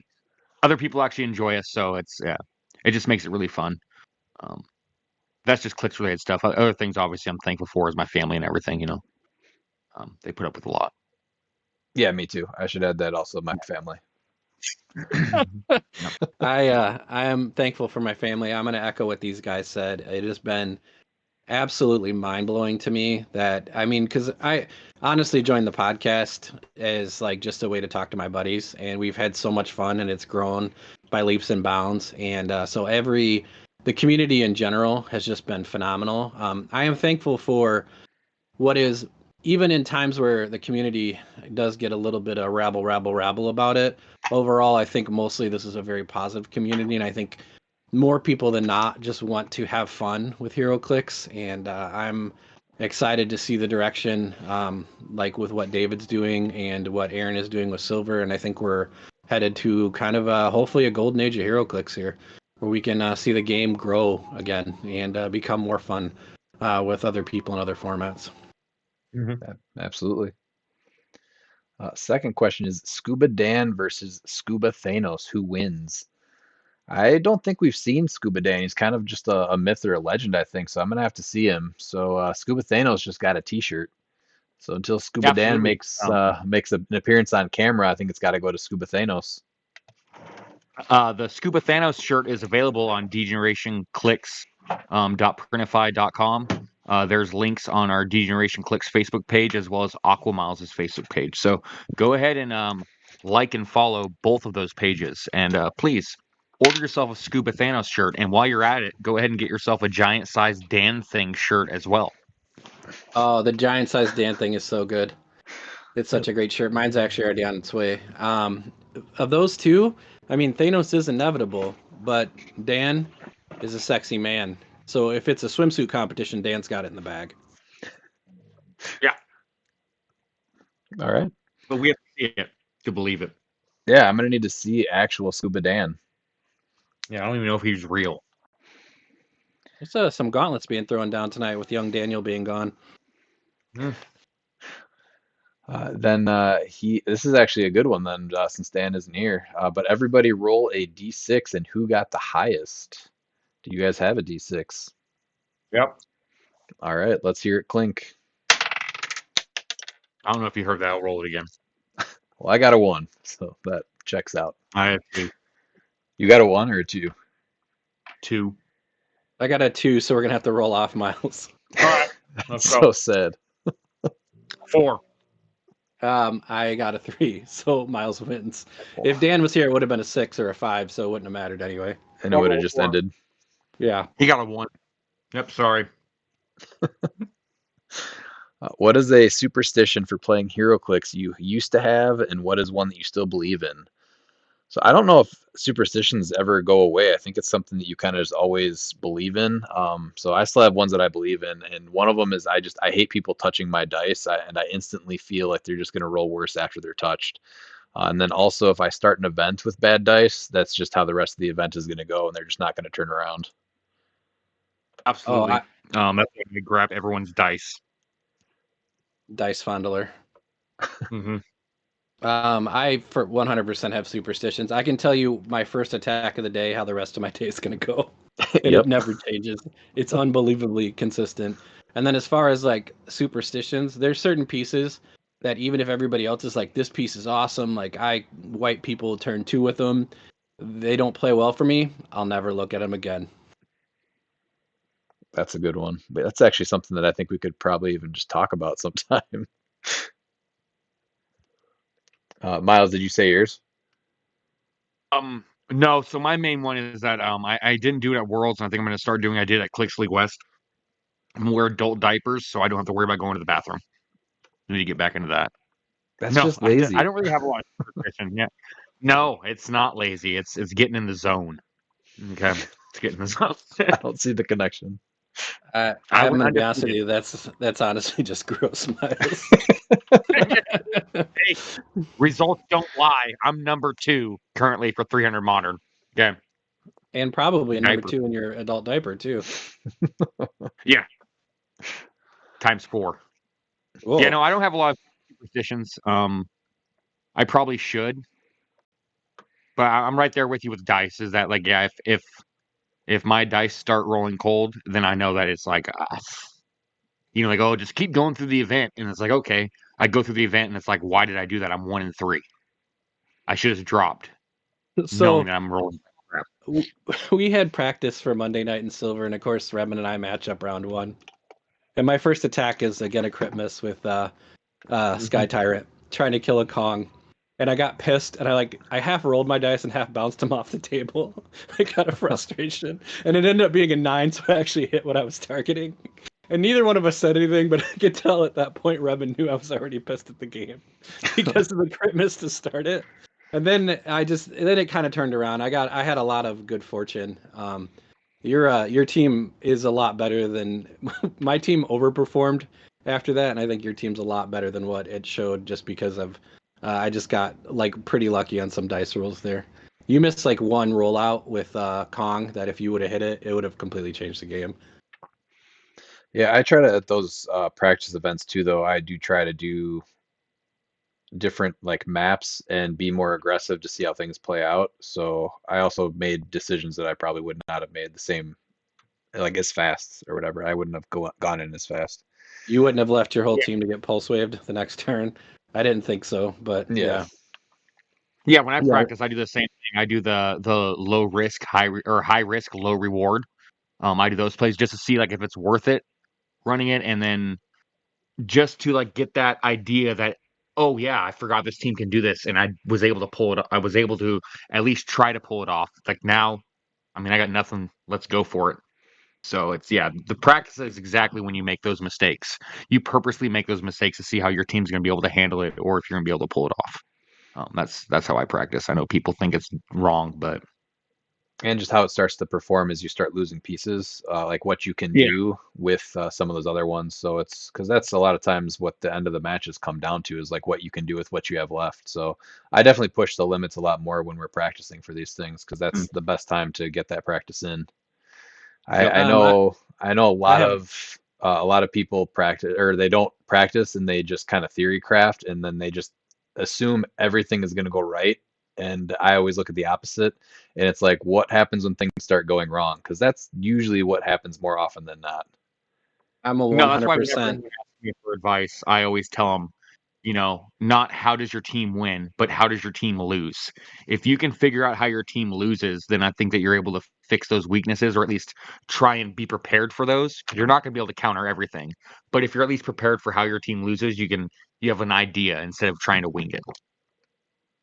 other people actually enjoy us, so it's it just makes it really fun. That's just Clix related stuff. Other things obviously I'm thankful for is my family and everything, they put up with a lot. Yeah, me too. I should add that also, my family. I am thankful for my family. I'm going to echo what these guys said. It has been absolutely mind-blowing to me that, I mean, because I honestly joined the podcast as like just a way to talk to my buddies, and we've had so much fun, and it's grown by leaps and bounds. And so the community in general has just been phenomenal. I am thankful for what is, even in times where the community does get a little bit of rabble about it. Overall, I think mostly this is a very positive community, and I think more people than not just want to have fun with HeroClix, and I'm excited to see the direction, like with what David's doing and what Aaron is doing with Silver, and I think we're headed to kind of hopefully a golden age of HeroClix here, where we can see the game grow again and become more fun with other people and other formats. Absolutely. Second question is Scuba Dan versus Scuba Thanos. Who wins? I don't think we've seen Scuba Dan. He's kind of just a myth or a legend, I think. So I'm gonna have to see him. So Scuba Thanos just got a T-shirt. So until Scuba Dan Absolutely. makes an appearance on camera, I think it's got to go to Scuba Thanos. The Scuba Thanos shirt is available on degeneration.clicks.printify.com. There's links on our Degeneration Clicks Facebook page as well as Aquamiles' Facebook page. So go ahead and like and follow both of those pages. And please order yourself a Scuba Thanos shirt. And while you're at it, go ahead and get yourself a giant sized Dan Thing shirt as well. Oh, the giant sized Dan Thing is so good. It's such a great shirt. Mine's actually already on its way. Of those two, I mean, Thanos is inevitable, but Dan is a sexy man. So if it's a swimsuit competition, Dan's got it in the bag. Yeah. All right. But we have to see it to believe it. Yeah, I'm gonna need to see actual Scuba Dan. Yeah, I don't even know if he's real. There's some gauntlets being thrown down tonight with young Daniel being gone. This is actually a good one then, since Dan isn't here. But everybody roll a D6 and who got the highest? Do you guys have a D6? Yep. All right, let's hear it clink. I don't know if you heard that. I'll roll it again. Well, I got a 1, so that checks out. I have 2. You got a 1 or a 2? 2. I got a 2, so we're gonna have to roll off Miles. All right. Let's So go. sad. 4. I got a 3, so Miles wins. If Dan was here, it would have been a 6 or a 5, so it wouldn't have mattered anyway. And it would have just ended. Yeah. He got a 1. Yep, sorry. What is a superstition for playing HeroClix you used to have, and what is one that you still believe in? So I don't know if superstitions ever go away. I think it's something that you kind of just always believe in. So I still have ones that I believe in, and one of them is I hate people touching my dice, and I instantly feel like they're just going to roll worse after they're touched. And then also, if I start an event with bad dice, that's just how the rest of the event is going to go, and they're just not going to turn around. Absolutely. That's why we grab everyone's dice. Dice fondler. Mm-hmm. I for 100% have superstitions. I can tell you my first attack of the day, how the rest of my day is going to go, and Yep. it never changes. It's unbelievably consistent. And then as far as like superstitions, there's certain pieces that even if everybody else is like, this piece is awesome, like white people turn 2 with them, they don't play well for me, I'll never look at them again. That's a good one. But that's actually something that I think we could probably even just talk about sometime. Miles, did you say yours? No. So my main one is that I didn't do it at Worlds, and I think I'm going to start doing. I did at CliX League West. I'm gonna wear adult diapers, so I don't have to worry about going to the bathroom. I need to get back into that. That's No, just I lazy. don't really have a lot of superstition. Yeah. No, it's not lazy. It's getting in the zone. Okay, it's getting in the zone. I don't see the connection. I'm I going to be honest with undefeated. you, that's honestly just gross, Miles. Hey, results don't lie. I'm number 2 currently for 300 modern. Okay, And probably a number diaper. 2 in your adult diaper too. Yeah, times 4. Whoa. Yeah, no, I don't have a lot of superstitions. I probably should, but I'm right there with you with dice. Is that like, yeah, if my dice start rolling cold, then I know that it's like, like, oh, just keep going through the event, and it's like, okay, I go through the event, and it's like, why did I do that? I'm 1 in 3. I should have dropped, knowing So that I'm rolling crap. we had practice for Monday night in Silver, and of course, Redmond and I match up round 1. And my first attack is again a crit miss with Sky Tyrant, trying to kill a Kong. And I got pissed, and I half rolled my dice and half bounced them off the table. Like out of frustration, and it ended up being a 9, so I actually hit what I was targeting. And neither one of us said anything, but I could tell at that point Redmond knew I was already pissed at the game because of the crit miss to start it. And then it kind of turned around. I had a lot of good fortune. Your team is a lot better than my team overperformed after that, and I think your team's a lot better than what it showed just because of I just got like pretty lucky on some dice rolls there. You missed like one rollout with Kong that if you would have hit it, it would have completely changed the game. Yeah, I try to at those practice events too, though. I do try to do different like maps and be more aggressive to see how things play out. So I also made decisions that I probably would not have made the same, like as fast or whatever. I wouldn't have gone in as fast. You wouldn't have left your whole team to get pulse waved the next turn. I didn't think so, but yeah. Yeah, when I practice, I do the same thing. I do the low risk, high risk, low reward. I do those plays just to see like if it's worth it running it, and then just to like get that idea that, oh yeah, I forgot this team can do this, and I was able to pull it. I was able to at least try to pull it off. Like now, I mean, I got nothing. Let's go for it. So it's the practice is exactly when you make those mistakes. You purposely make those mistakes to see how your team's going to be able to handle it, or if you're going to be able to pull it off. That's how I practice. I know people think it's wrong, but And just how it starts to perform as you start losing pieces, like what you can yeah, do with some of those other ones. So it's because that's a lot of times what the end of the matches come down to is like what you can do with what you have left. So I definitely push the limits a lot more when we're practicing for these things because that's the best time to get that practice in. yep. I know I have a lot of people practice or they don't practice and they just kind of theory craft and then they just assume everything is going to go right. And I always look at the opposite and it's like what happens when things start going wrong? Because that's usually what happens more often than not. I'm a No, that's why whenever 100%. anyone asks me for advice, I always tell them, not how does your team win, but how does your team lose? If you can figure out how your team loses, then I think that you're able to fix those weaknesses or at least try and be prepared for those. You're not going to be able to counter everything, but if you're at least prepared for how your team loses, you have an idea instead of trying to wing it.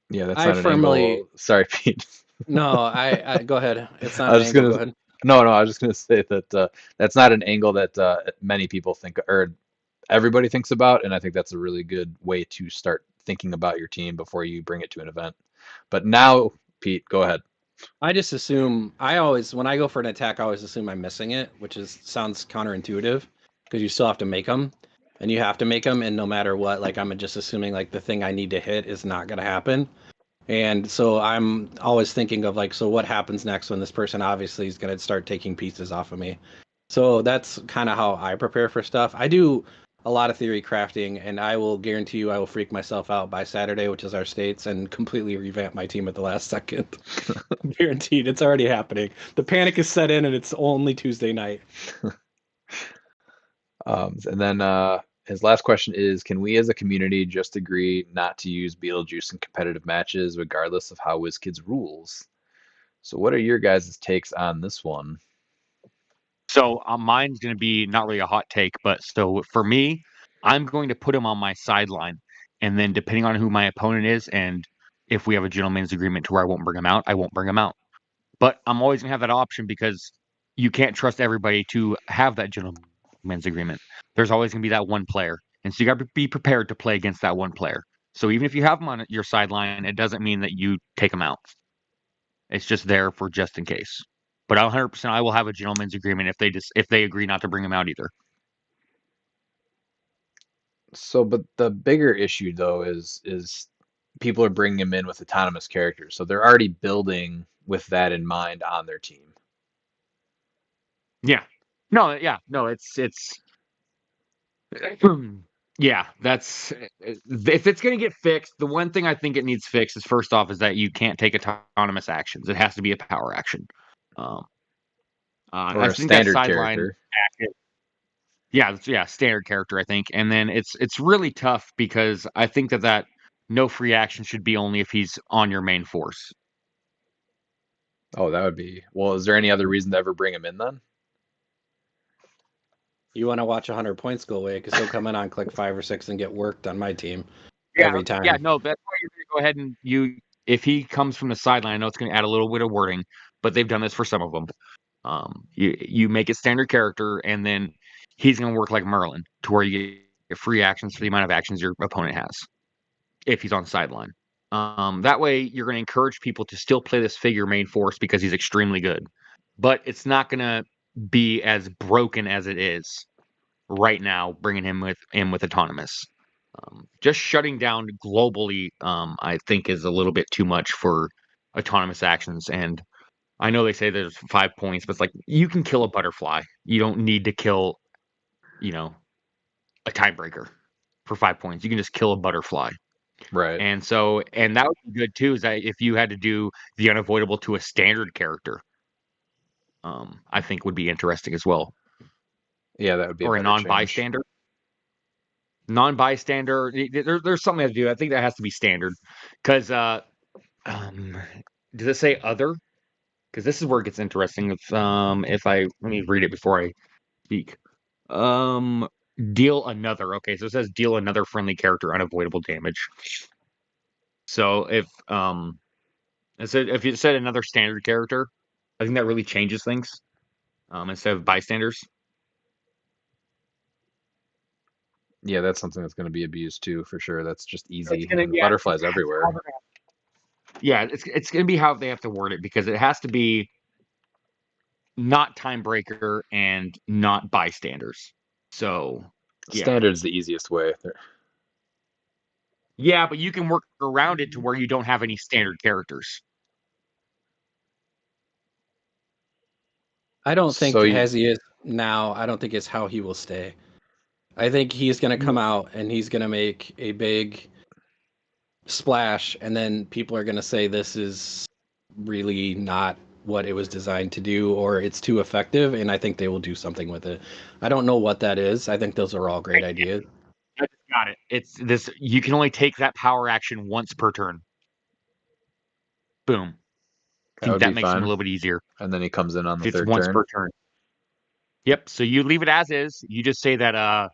Yeah, that's I not an firmly angle. Sorry, Pete. no. I go ahead. It's not I an was just angle. Go gonna ahead. no, I was just gonna say that that's not an angle that many people think or everybody thinks about, and I think that's a really good way to start thinking about your team before you bring it to an event. But now, Pete, go ahead. I just assume when I go for an attack, I always assume I'm missing it, which sounds counterintuitive because you still have to make them, and you have to make them, and no matter what, like I'm just assuming like the thing I need to hit is not going to happen, and so I'm always thinking of like, so what happens next when this person obviously is going to start taking pieces off of me. So that's kind of how I prepare for stuff. I do a lot of theory crafting, and I will guarantee you I will freak myself out by Saturday, which is our states, and completely revamp my team at the last second. Guaranteed. It's already happening. The panic is set in, and it's only Tuesday night. And then his last question is, can we as a community just agree not to use Beetlejuice in competitive matches, regardless of how WizKids rules? So what are your guys' takes on this one? So mine's going to be not really a hot take, but so for me, I'm going to put him on my sideline. And then depending on who my opponent is, and if we have a gentleman's agreement to where I won't bring him out, I won't bring him out. But I'm always going to have that option because you can't trust everybody to have that gentleman's agreement. There's always going to be that one player. And so you got to be prepared to play against that one player. So even if you have him on your sideline, it doesn't mean that you take him out. It's just there for just in case. But 100%, I will have a gentleman's agreement if they agree not to bring him out either. So, but the bigger issue though is people are bringing him in with autonomous characters, so they're already building with that in mind on their team. Yeah. No, it's yeah, that's if it's going to get fixed, the one thing I think it needs fixed is first off is that you can't take autonomous actions. It has to be a power action. Or I a think that standard sideline character. action, yeah, standard character, I think. And then it's really tough because I think that no free action should be only if he's on your main force. Oh, that would be. Well, is there any other reason to ever bring him in then? You want to watch 100 points go away because he'll come in on click 5 or 6 and get worked on my team every time. Yeah, no, that's why you're going to go ahead and if he comes from the sideline, I know it's going to add a little bit of wording, but they've done this for some of them. You make it standard character, and then he's going to work like Merlin to where you get free actions for the amount of actions your opponent has if he's on the sideline. That way, you're going to encourage people to still play this figure main force because he's extremely good, but it's not going to be as broken as it is right now, bringing him with autonomous. Just shutting down globally, I think, is a little bit too much for autonomous actions. And I know they say there's 5 points, but it's like you can kill a butterfly. You don't need to kill, a tiebreaker for 5 points. You can just kill a butterfly. Right. And that would be good too, is that if you had to do the unavoidable to a standard character, I think would be interesting as well. Yeah, that would be or a better non-bystander. Non-bystander, there's something I have to do. I think that has to be standard. Because, does it say other? Because this is where it gets interesting. Let me read it before I speak. Deal another. Okay, so it says deal another friendly character unavoidable damage. So if you said another standard character, I think that really changes things. Instead of bystanders. Yeah, that's something that's going to be abused too, for sure. That's just easy. gonna- And yeah, butterflies everywhere. Yeah, it's going to be how they have to word it because it has to be not time breaker and not bystanders. So, yeah. Standard's the easiest way. Yeah, but you can work around it to where you don't have any standard characters. I don't think So as he is now, I don't think it's how he will stay. I think he's going to come out and he's going to make a big splash, and then people are going to say this is really not what it was designed to do, or it's too effective, and I think they will do something with it. I don't know what that is. I think those are all great ideas. I just got it. It's this. You can only take that power action once per turn. Boom. I think that makes it a little bit easier. And then he comes in on the third once turn. per turn. Yep. So you leave it as is. You just say that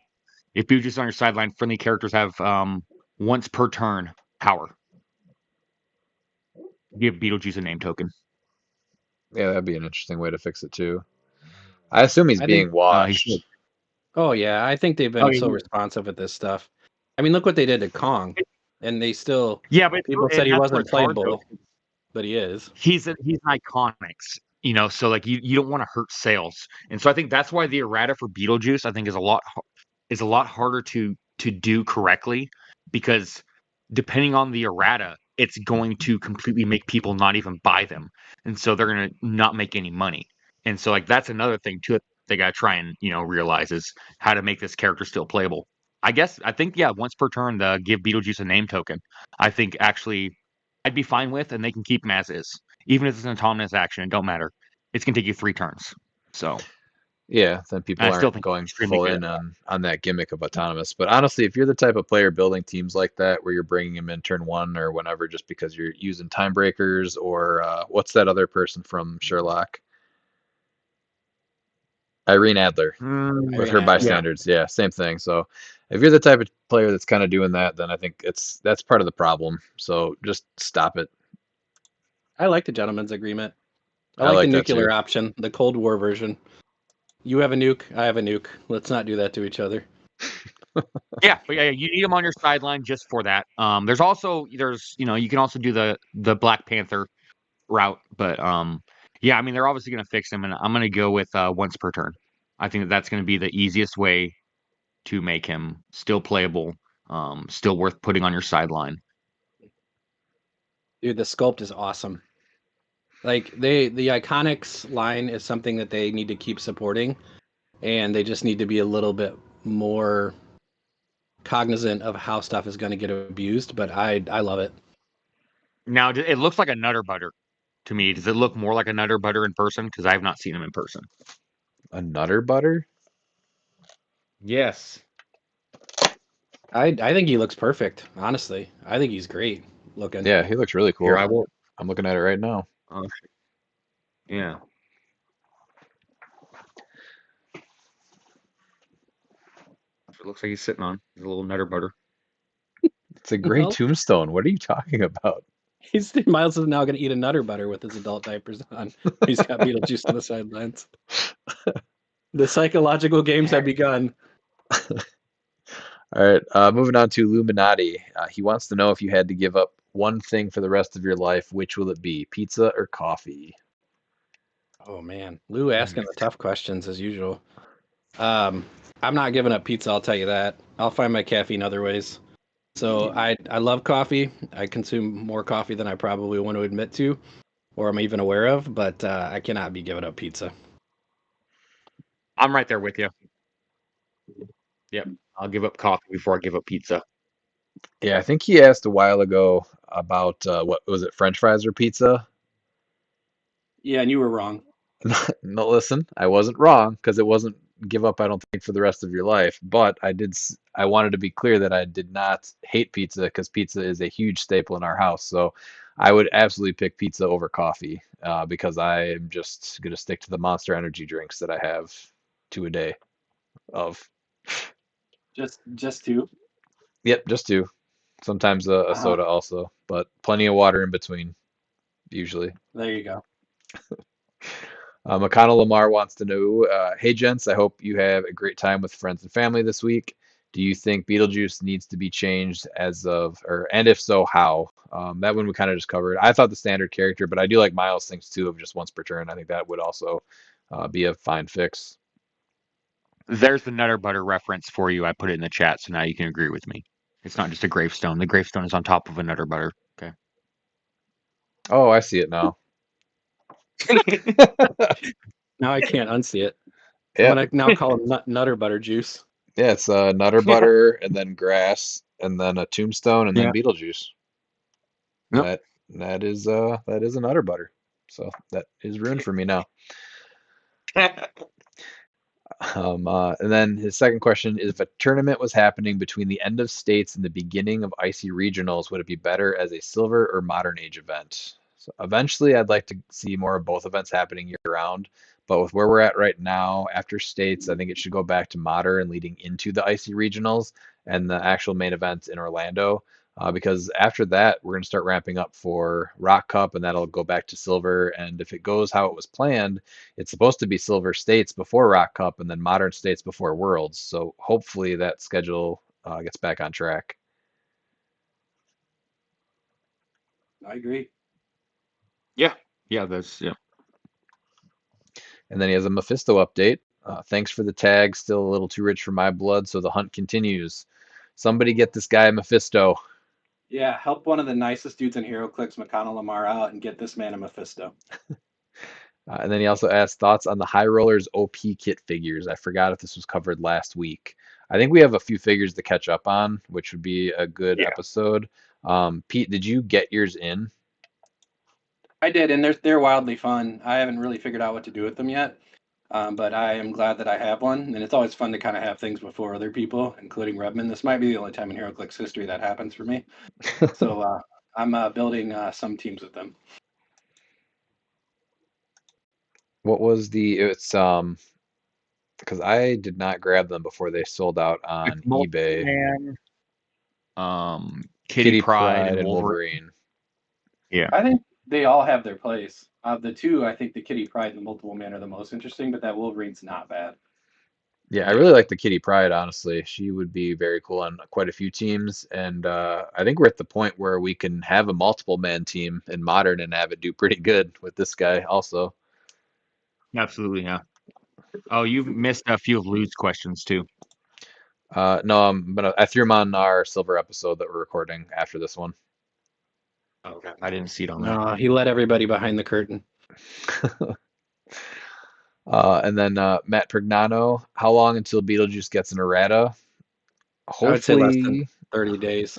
if you just on your sideline, friendly characters have once per turn power. Give Beetlejuice a name token. Yeah, that'd be an interesting way to fix it too. I assume he's being watched. Oh yeah, I think they've been so responsive with this stuff. I mean, look what they did to Kong, and they still but people said he wasn't playable, but he is. He's an iconics, so like you don't want to hurt sales, and so I think that's why the errata for Beetlejuice I think is a lot harder to do correctly, because depending on the errata, it's going to completely make people not even buy them, and so they're going to not make any money. And so like that's another thing too they got to try and realize is how to make this character still playable. I think once per turn, the give Beetlejuice a name token. I think actually I'd be fine with, and they can keep him as is, even if it's an autonomous action. It don't matter. It's gonna take you 3 turns. So Yeah, then people I still aren't think going extremely full good. in on that gimmick of autonomous. But honestly, if you're the type of player building teams like that, where you're bringing him in turn 1 or whenever, just because you're using time breakers, or what's that other person from Sherlock? Irene Adler with Irene her Adler. bystanders. Yeah, same thing. So if you're the type of player that's kind of doing that, then I think that's part of the problem. So just stop it. I like the gentleman's agreement. I I like the like that nuclear too. option, the Cold War version. You have a nuke, I have a nuke. Let's not do that to each other. Yeah, but you need him on your sideline just for that. There's you can also do the Black Panther route, but I mean they're obviously going to fix him, and I'm going to go with once per turn. I think that's going to be the easiest way to make him still playable, still worth putting on your sideline. Dude, the sculpt is awesome. Like the Iconics line is something that they need to keep supporting, and they just need to be a little bit more cognizant of how stuff is going to get abused. But I love it. Now it looks like a Nutter Butter to me. Does it look more like a Nutter Butter in person? Because I have not seen him in person. A Nutter Butter? Yes. I think he looks perfect. Honestly, I think he's great looking. Yeah, he looks really cool. Here I will. I'm looking at it right now. Yeah. It looks like he's sitting on a little Nutter Butter. It's a great Well, tombstone. What are you talking about? Miles is now going to eat a Nutter Butter with his adult diapers on. He's got Beetlejuice on the sidelines. The psychological games have begun. All right, moving on to Illuminati. He wants to know, if you had to give up one thing for the rest of your life, which will it be? Pizza or coffee? Oh man, Lou asking the tough questions as usual. I'm not giving up pizza. I'll tell you that. I'll find my caffeine other ways. So I love coffee. I consume more coffee than I probably want to admit to, or I'm even aware of. But I cannot be giving up pizza. I'm right there with you. Yep. I'll give up coffee before I give up pizza. Yeah, I think he asked a while ago about what was it, French fries or pizza? Yeah, and you were wrong. No, listen, I wasn't wrong, because it wasn't give up, I don't think, for the rest of your life. But I wanted to be clear that I did not hate pizza, because pizza is a huge staple in our house. So I would absolutely pick pizza over coffee, because I am just going to stick to the Monster Energy drinks that I have 2 a day of. Just two. Yep, just 2. Sometimes a soda also, but plenty of water in between, usually. There you go. McConnell Lamar wants to know, hey gents, I hope you have a great time with friends and family this week. Do you think Beetlejuice needs to be changed and if so, how? That one we kind of just covered. I thought the standard character, but I do like Miles' things too, of just once per turn. I think that would also be a fine fix. There's the Nutter Butter reference for you. I put it in the chat, so now you can agree with me. It's not just a gravestone. The gravestone is on top of a Nutter Butter. Okay. Oh, I see it now. Now I can't unsee it. Yeah. I'm gonna now call him Nutter Butter Juice. Yeah, it's Nutter Butter and then grass and then a tombstone and then Beetlejuice. Yep. That is a Nutter Butter. So that is ruined for me now. And then his second question is, if a tournament was happening between the end of states and the beginning of Icy Regionals, would it be better as a Silver or Modern Age event? So eventually, I'd like to see more of both events happening year round. But with where we're at right now, after states, I think it should go back to Modern leading into the Icy Regionals and the actual main event in Orlando. Because after that, we're going to start ramping up for Rock Cup, and that'll go back to Silver. And if it goes how it was planned, it's supposed to be Silver States before Rock Cup and then Modern States before Worlds. So hopefully that schedule gets back on track. I agree. Yeah. And then he has a Mephisto update. Thanks for the tag. Still a little too rich for my blood, so the hunt continues. Somebody get this guy a Mephisto. Yeah, help one of the nicest dudes in HeroClix, McConnell Lamar, out and get this man a Mephisto. And then he also asked thoughts on the High Rollers OP kit figures. I forgot if this was covered last week. I think we have a few figures to catch up on, which would be a good Yeah. episode. Pete, did you get yours in? I did, and they're wildly fun. I haven't really figured out what to do with them yet, but I am glad that I have one. And it's always fun to kind of have things before other people, including Redmond. This might be the only time in HeroClix history that happens for me. So I'm building some teams with them. What was it's because I did not grab them before they sold out on eBay. Man, Kitty Pryde and Wolverine. Yeah. I think they all have their place. Of the two, I think the Kitty Pryde and the Multiple Man are the most interesting, but that Wolverine's not bad. Yeah, I really like the Kitty Pryde, honestly. She would be very cool on quite a few teams. And I think we're at the point where we can have a multiple man team in Modern and have it do pretty good with this guy also. Absolutely, yeah. Oh, you've missed a few of Lou's questions too. No, I threw them on our Silver episode that we're recording after this one. Okay, I didn't see it on there. No, he let everybody behind the curtain. And then Matt Prignano, how long until Beetlejuice gets an errata? I would say less than Hopefully, 30 days.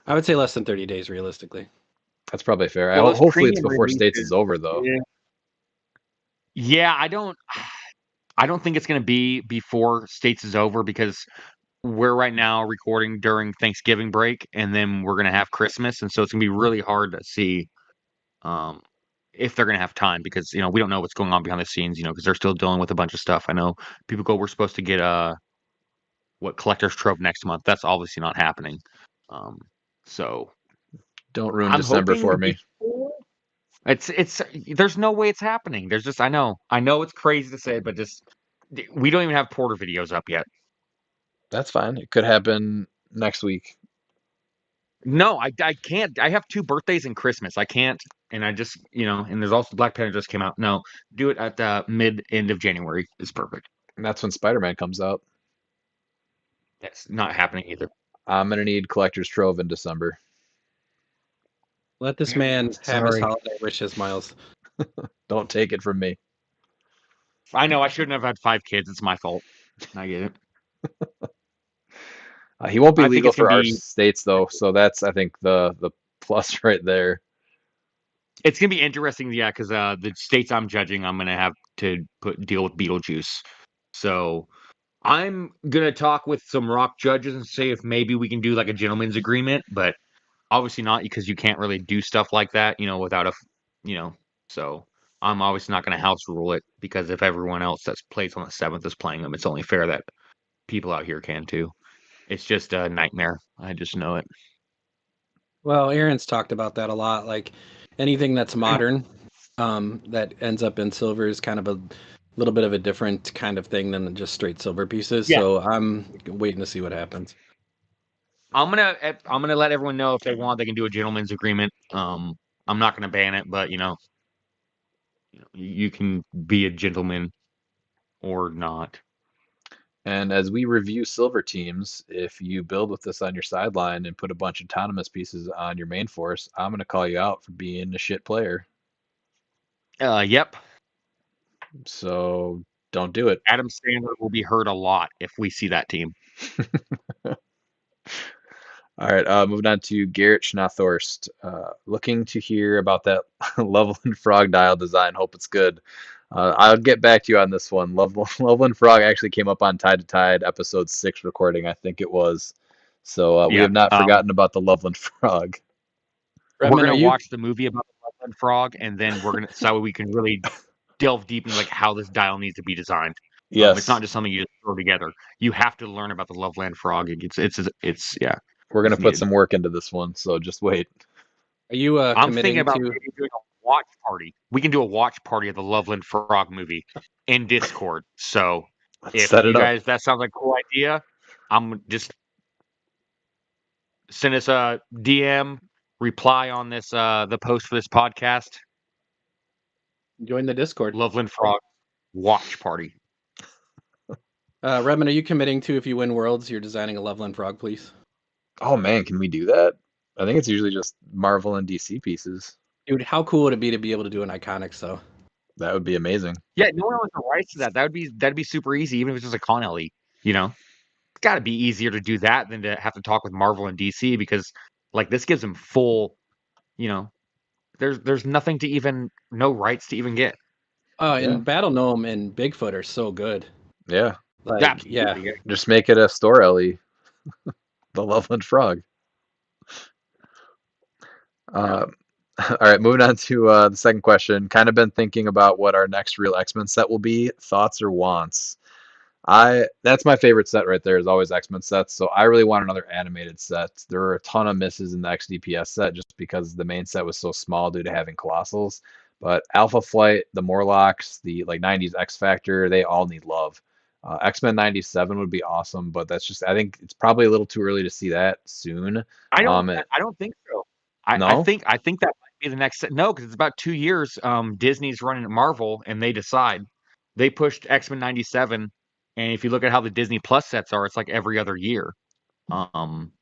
I would say less than 30 days, realistically. that's probably fair. Well, those Hopefully it's premium before States releases- is over, though. Yeah, I don't think it's going to be before States is over because we're right now recording during Thanksgiving break, and then we're going to have Christmas, and so it's going to be really hard to see if they're going to have time because we don't know what's going on behind the scenes, because they're still dealing with a bunch of stuff. I know people go, we're supposed to get what Collector's Trove next month. That's obviously not happening. So Don't ruin I'm December hoping for me. It's there's no way it's happening. There's just I know it's crazy to say, but just we don't even have Porter videos up yet. That's fine. It could happen next week. No, I can't. I have 2 birthdays and Christmas. I can't, and I just and there's also Black Panther just came out. No, do it at the end of January is perfect. And that's when Spider-Man comes out. That's not happening either. I'm gonna need Collector's Trove in December. Let this man have his Sorry. holiday wishes, Miles. Don't take it from me. I know I shouldn't have had 5 kids. It's my fault. I get it. He won't be I think legal it's gonna for our be- states though, so that's I think the plus right there. It's gonna be interesting, yeah, because the states I'm judging, I'm gonna have to deal with Beetlejuice. So I'm gonna talk with some rock judges and see if maybe we can do like a gentleman's agreement, but obviously not because you can't really do stuff like that, without So I'm obviously not gonna house rule it because if everyone else that plays on the 7th is playing them, it's only fair that people out here can too. It's just a nightmare. I just know it. Well, Aaron's talked about that a lot. Like anything that's modern, that ends up in silver is kind of a little bit of a different kind of thing than just straight silver pieces. Yeah. So I'm waiting to see what happens. I'm gonna let everyone know if they want, they can do a gentleman's agreement. I'm not gonna ban it, but you can be a gentleman or not. And as we review silver teams, if you build with this on your sideline and put a bunch of autonomous pieces on your main force, I'm gonna call you out for being a shit player. Yep. So don't do it. Adam Sandler will be hurt a lot if we see that team. All right, moving on to Garrett Schnathorst. Looking to hear about that Loveland Frog dial design. Hope it's good. I'll get back to you on this one. Loveland Frog actually came up on Tide to Tide episode 6 recording, I think it was. So we Yeah, have not forgotten about the Loveland Frog. We're gonna watch the movie about the Loveland Frog, and then we're gonna so we can really delve deep into like how this dial needs to be designed. Yes, it's not just something you just throw together. You have to learn about the Loveland Frog. It's yeah. we're gonna it's put needed. some work into this one, so just wait. Are you I'm committing thinking about to? maybe doing a watch party. We can do a watch party of the Loveland Frog movie in Discord. So if Set you it up. guys, that sounds like a cool idea. I'm just send us a DM, reply on this the post for this podcast. Join the Discord. Loveland Frog watch party. Redmond, are you committing to if you win Worlds, you're designing a Loveland Frog, please? Oh man, can we do that? I think it's usually just Marvel and DC pieces. Dude, how cool would it be to be able to do an Iconics though? That would be amazing. Yeah, no one owns the rights to that. That'd be super easy, even if it's just a Con LE, got to be easier to do that than to have to talk with Marvel and DC, because like this gives them full, you know, there's nothing to even, no rights to even get. And Battle Gnome and Bigfoot are so good. Yeah. Like, Absolutely, yeah. Just make it a store, Ellie. The Loveland Frog. All right, moving on to the second question. Kind of been thinking about what our next real X-Men set will be. Thoughts or wants? That's my favorite set right there, is always X-Men sets. So I really want another animated set. There were a ton of misses in the XDPS set just because the main set was so small due to having Colossals. But Alpha Flight, the Morlocks, the like 90s X Factor, they all need love. X-Men 97 would be awesome, but that's just, I think it's probably a little too early to see that soon. I Um, don't think so. I no? think that might be the next set. No, because it's about 2 years. Disney's running at Marvel, and they decide. They pushed X-Men 97, and if you look at how the Disney Plus sets are, it's like every other year. Um,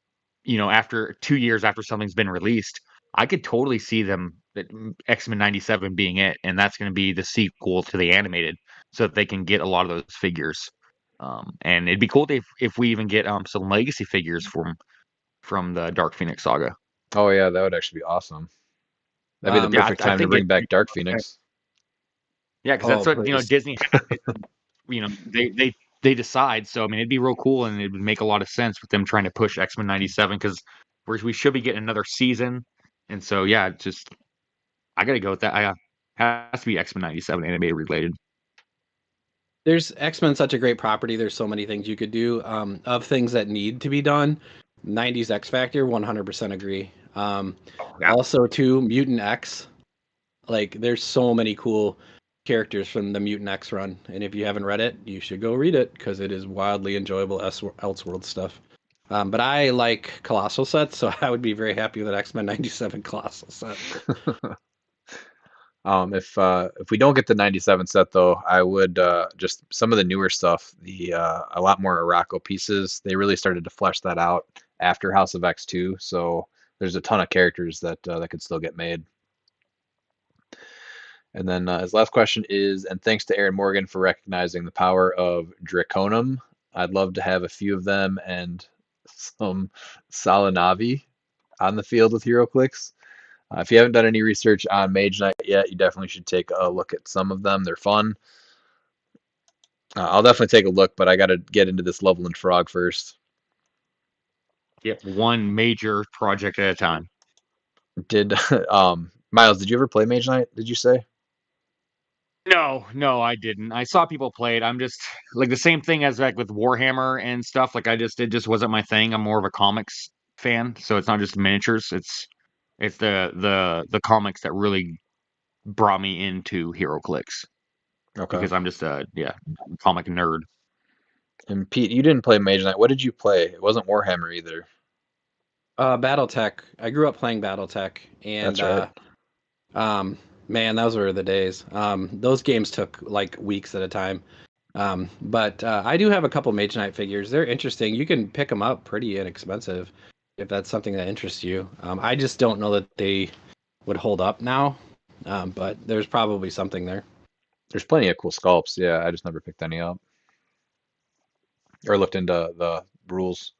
after 2 years after something's been released, I could totally see them X-Men 97 being it, and that's going to be the sequel to the animated, so that they can get a lot of those figures. And it'd be cool if we even get some legacy figures from the Dark Phoenix saga. Oh yeah, that would actually be awesome. That'd be the Yeah, perfect I time to think bring back Dark Phoenix. Yeah, because Oh, that's what please. Disney has. They decide. So I mean, it'd be real cool, and it would make a lot of sense with them trying to push X-Men 97, because we should be getting another season, and so yeah, it's just I gotta go with that. I has to be X-Men 97 animated related. There's X-Men such a great property. There's so many things you could do. Of things that need to be done, 90s X Factor, 100% agree. Yeah. Also, too, Mutant X. Like, there's so many cool characters from the Mutant X run, and if you haven't read it, you should go read it because it is wildly enjoyable Elseworld stuff. But I like Colossal sets, so I would be very happy with an X-Men 97 Colossal set. If we don't get the 97 set though, I would just some of the newer stuff, the a lot more Araco pieces. They really started to flesh that out after House of X 2, so there's a ton of characters that could still get made. And then his last question is, and thanks to Aaron Morgan for recognizing the power of Draconum. I'd love to have a few of them and some Salinavi on the field with HeroClix. If you haven't done any research on Mage Knight yet, you definitely should take a look at some of them. They're fun. I'll definitely take a look, but I got to get into this Loveland Frog first. Yep, one major project at a time. Did Miles, did you ever play Mage Knight, did you say? No, I didn't. I saw people play it. I'm just like the same thing as like with Warhammer and stuff. Like it just wasn't my thing. I'm more of a comics fan, so it's not just miniatures. It's the comics that really brought me into HeroClix, Okay. because I'm just a comic nerd. And Pete, you didn't play Mage Knight. What did you play? It wasn't Warhammer either. BattleTech. I grew up playing BattleTech, and That's right. man, those were the days. Those games took like weeks at a time. But I do have a couple Mage Knight figures. They're interesting. You can pick them up pretty inexpensive if that's something that interests you. I just don't know that they would hold up now, but there's probably something there. There's plenty of cool sculpts. Yeah, I just never picked any up or looked into the rules.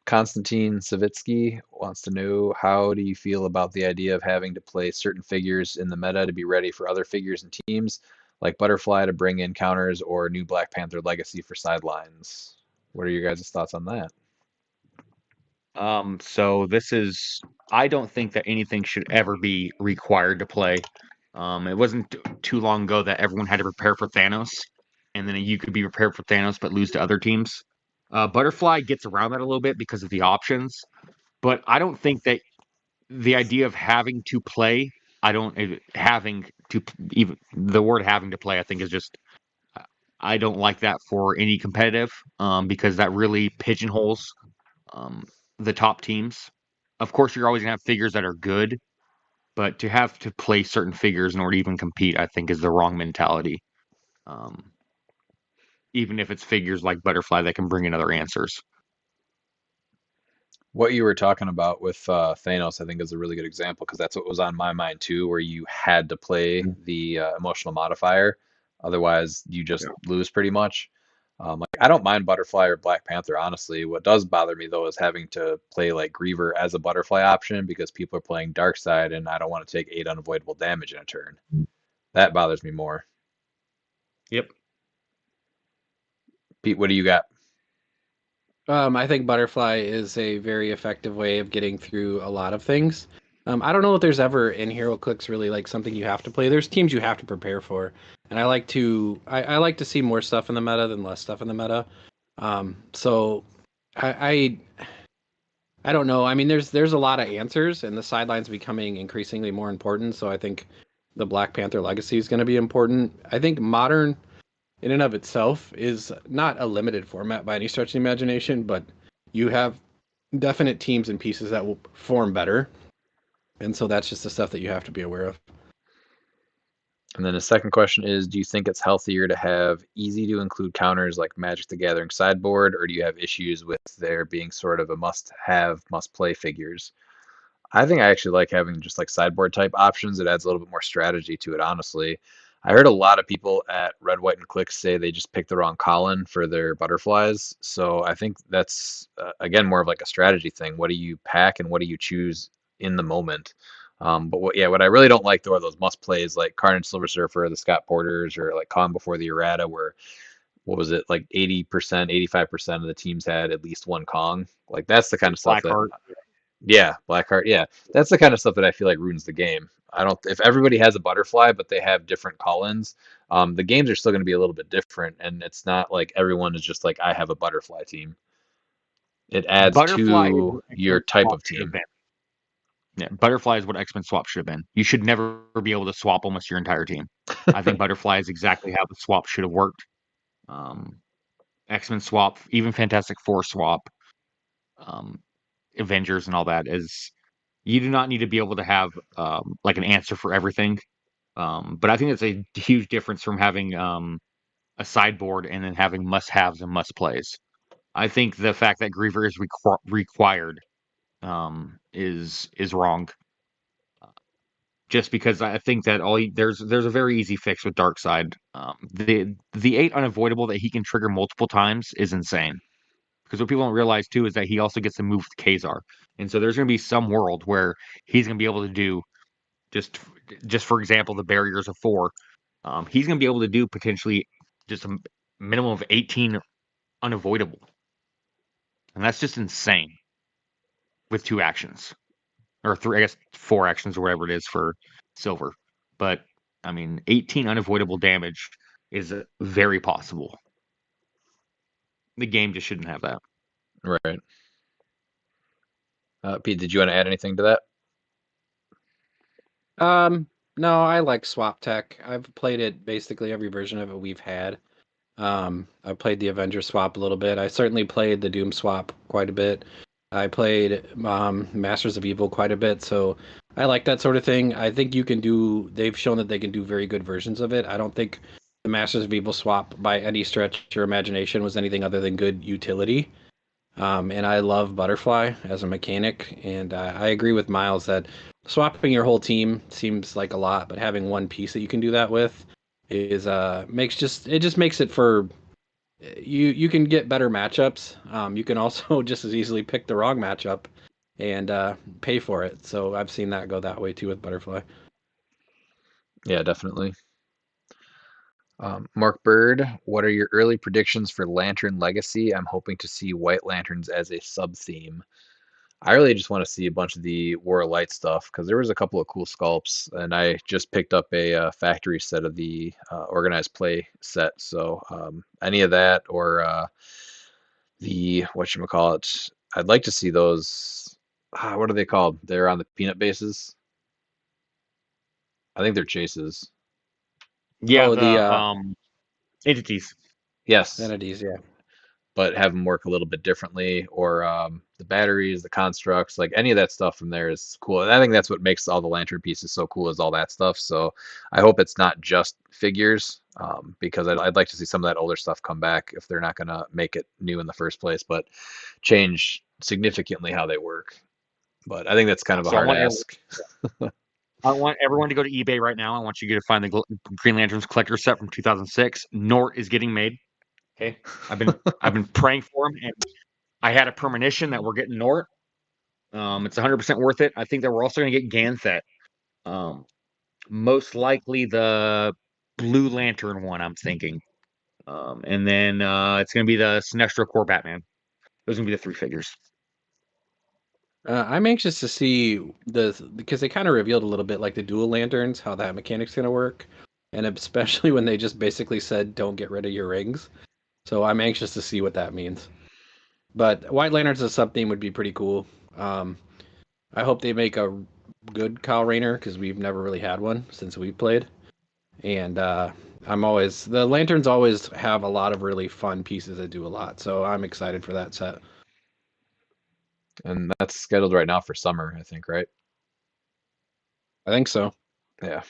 Konstantin Savitsky wants to know, how do you feel about the idea of having to play certain figures in the meta to be ready for other figures and teams, like Butterfly to bring in counters or new Black Panther Legacy for sidelines? What are your guys' thoughts on that? So I don't think that anything should ever be required to play. It wasn't too long ago that everyone had to prepare for Thanos, and then you could be prepared for Thanos but lose to other teams. Butterfly gets around that a little bit because of the options, but I don't think that the idea of having to play, having to, even the word having to play, I think is just, I don't like that for any competitive, because that really pigeonholes the top teams. Of course, you're always gonna have figures that are good, but to have to play certain figures in order to even compete, I think, is the wrong mentality. Um, Even if it's figures like Butterfly that can bring in other answers. What you were talking about with Thanos, I think, is a really good example, because that's what was on my mind too, where you had to play the emotional modifier. Otherwise, you just lose pretty much. Like I don't mind Butterfly or Black Panther, honestly. What does bother me though is having to play like Griever as a Butterfly option because people are playing Darkseid and I don't want to take 8 unavoidable damage in a turn. That bothers me more. Yep. Pete, what do you got? I think Butterfly is a very effective way of getting through a lot of things. I don't know if there's ever in HeroClix really like something you have to play. There's teams you have to prepare for, and I like to see more stuff in the meta than less stuff in the meta. So I don't know. I mean, there's a lot of answers, and the sidelines becoming increasingly more important. So I think the Black Panther Legacy is going to be important. I think Modern, in and of itself, is not a limited format by any stretch of the imagination, but you have definite teams and pieces that will perform better, and so that's just the stuff that you have to be aware of. And then the second question is, do you think it's healthier to have easy to include counters like Magic the Gathering sideboard, or do you have issues with there being sort of a must-have, must-play figures? I think I actually like having just like sideboard type options. It adds a little bit more strategy to it, honestly. I heard a lot of people at Red, White, and Click say they just picked the wrong Colin for their butterflies. So I think that's, again, more of like a strategy thing. What do you pack and what do you choose in the moment? But what I really don't like though are those must plays like Carnage Silver Surfer, the Scott Porters, or like Kong before the errata, where what was it, like 80%, 85% of the teams had at least one Kong. Like that's the kind of stuff Blackheart. yeah, Blackheart. Yeah, that's the kind of stuff that I feel like ruins the game. I don't. If everybody has a butterfly, but they have different call-ins, the games are still going to be a little bit different, and it's not like everyone is just like I have a butterfly team. It adds Butterfly is to what your X-Men type Swap of should have team. been. Yeah, Butterfly is what X-Men Swap should have been. You should never be able to swap almost your entire team. I think Butterfly is exactly how the swap should have worked. X-Men Swap, even Fantastic Four Swap, um, Avengers and all that is you do not need to be able to have like an answer for everything. But I think it's a huge difference from having a sideboard and then having must-haves and must-plays. I think the fact that Griever is required is wrong. Just because I think that there's a very easy fix with Darkseid. The 8 unavoidable that he can trigger multiple times is insane. Because what people don't realize too is that he also gets to move with Kazar, and so there's going to be some world where he's going to be able to do just for example the barriers of 4. He's going to be able to do potentially just a minimum of 18 unavoidable, and that's just insane with 2 actions or 3, I guess 4 actions or whatever it is for silver. But I mean, 18 unavoidable damage is very possible. The game just shouldn't have that. Right. Pete, did you want to add anything to that? No, I like Swap Tech. I've played it basically every version of it we've had. I played the Avenger Swap a little bit. I certainly played the Doom Swap quite a bit. I played Masters of Evil quite a bit, so I like that sort of thing. I think they've shown that they can do very good versions of it. I don't think the Masters of Evil swap by any stretch or imagination was anything other than good utility. And I love Butterfly as a mechanic, and I agree with Miles that swapping your whole team seems like a lot, but having one piece that you can do that with is makes it for you can get better matchups. You can also just as easily pick the wrong matchup and pay for it. So I've seen that go that way too with Butterfly. Yeah, definitely. Mark Bird, what are your early predictions for Lantern Legacy? I'm hoping to see White Lanterns as a sub-theme. I really just want to see a bunch of the War of Light stuff because there was a couple of cool sculpts, and I just picked up a factory set of the organized play set. So any of that or the whatchamacallit, I'd like to see those. What are they called? They're on the peanut bases. I think they're chases. Yeah, Oh, the entities. Yes. entities, yeah. But have them work a little bit differently, or the batteries, the constructs, like any of that stuff from there is cool. And I think that's what makes all the lantern pieces so cool is all that stuff. So I hope it's not just figures, because I'd like to see some of that older stuff come back if they're not going to make it new in the first place, but change significantly how they work. But I think that's kind of a hard ask. I want everyone to go to eBay right now. I want you to find the Green Lanterns collector set from 2006. Nort is getting made. Okay, I've been praying for him, and I had a premonition that we're getting Nort. It's 100% worth it. I think that we're also going to get Ganthet. Most likely the Blue Lantern one, I'm thinking. And then it's going to be the Sinestro Corps Batman. Those are going to be the 3 figures. I'm anxious to see because they kind of revealed a little bit like the dual lanterns, how that mechanic's going to work, and especially when they just basically said don't get rid of your rings. So I'm anxious to see what that means. But White Lanterns as a sub theme would be pretty cool. I hope they make a good Kyle Rayner because we've never really had one since we played. And the lanterns always have a lot of really fun pieces that do a lot. So I'm excited for that set. And that's scheduled right now for summer, I think, right? I think so. Yeah.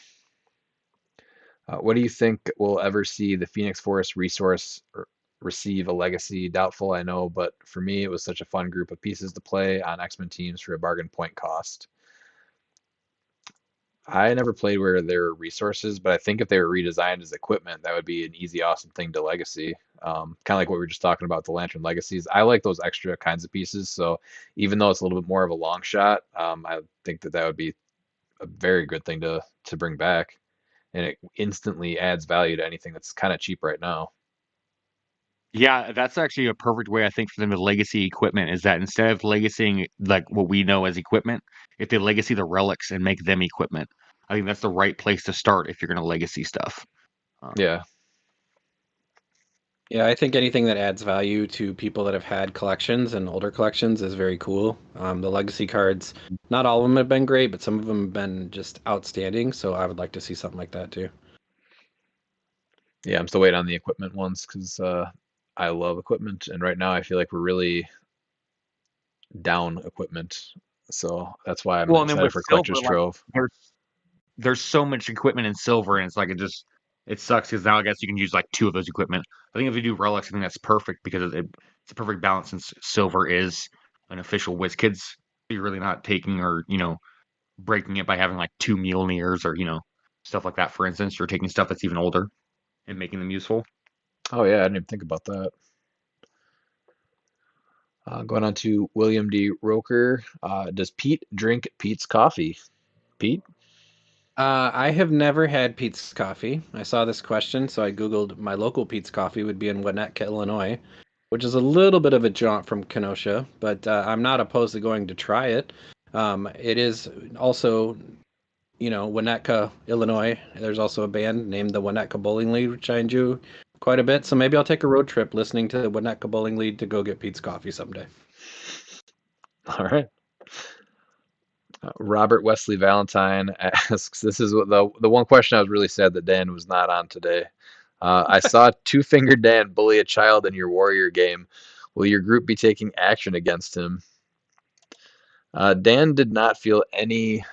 What do you think we'll ever see the Phoenix Force resource receive a legacy? Doubtful, I know, but for me, it was such a fun group of pieces to play on X-Men teams for a bargain point cost. I never played where there were resources, but I think if they were redesigned as equipment, that would be an easy, awesome thing to legacy. Kind of like what we were just talking about, the Lantern Legacies. I like those extra kinds of pieces. So even though it's a little bit more of a long shot, I think that would be a very good thing to bring back, and it instantly adds value to anything that's kind of cheap right now. Yeah, that's actually a perfect way, I think, for them to legacy equipment is that instead of legacying like what we know as equipment, if they legacy the relics and make them equipment, I think that's the right place to start if you're going to legacy stuff. Yeah. Yeah, I think anything that adds value to people that have had collections and older collections is very cool. The legacy cards, not all of them have been great, but some of them have been just outstanding. So I would like to see something like that too. Yeah, I'm still waiting on the equipment ones because I love equipment, and right now I feel like we're really down equipment. So that's why I'm Well, and then excited with for silver, Collector's like Trove. there's so much equipment in silver, and it's like it sucks because now I guess you can use like 2 of those equipment. I think if you do relics, I think that's perfect because it's a perfect balance since silver is an official WizKids. You're really not taking or breaking it by having like 2 Mjolnirs or stuff like that. For instance, you're taking stuff that's even older and making them useful. Oh yeah, I didn't even think about that. Going on to William D. Roker. Does Pete drink Pete's coffee? Pete? I have never had Pete's Coffee. I saw this question, so I Googled my local Pete's Coffee would be in Winnetka, Illinois, which is a little bit of a jaunt from Kenosha, but I'm not opposed to going to try it. It is also, Winnetka, Illinois. There's also a band named the Winnetka Bowling League, which I enjoy quite a bit. So maybe I'll take a road trip listening to the Winnetka Bowling League to go get Pete's Coffee someday. All right. Robert Wesley Valentine asks, this is what the one question I was really sad that Dan was not on today. I saw Two-Fingered Dan bully a child in your Warrior game. Will your group be taking action against him? Dan did not feel any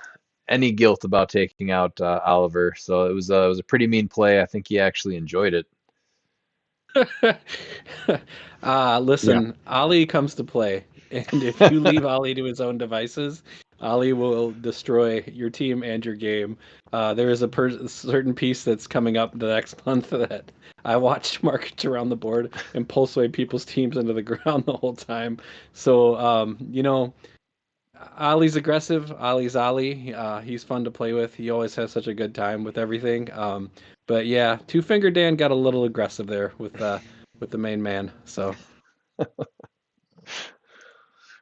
guilt about taking out Oliver, so it was a pretty mean play. I think he actually enjoyed it. Listen, Ollie comes to play, and if you leave Ollie to his own devices, Ollie will destroy your team and your game. There is a certain piece that's coming up the next month that I watched markets around the board and pulse away people's teams into the ground the whole time. So, Ollie's aggressive. Ollie's Ollie. He's fun to play with. He always has such a good time with everything. But yeah, Two-Finger Dan got a little aggressive there with the main man. So.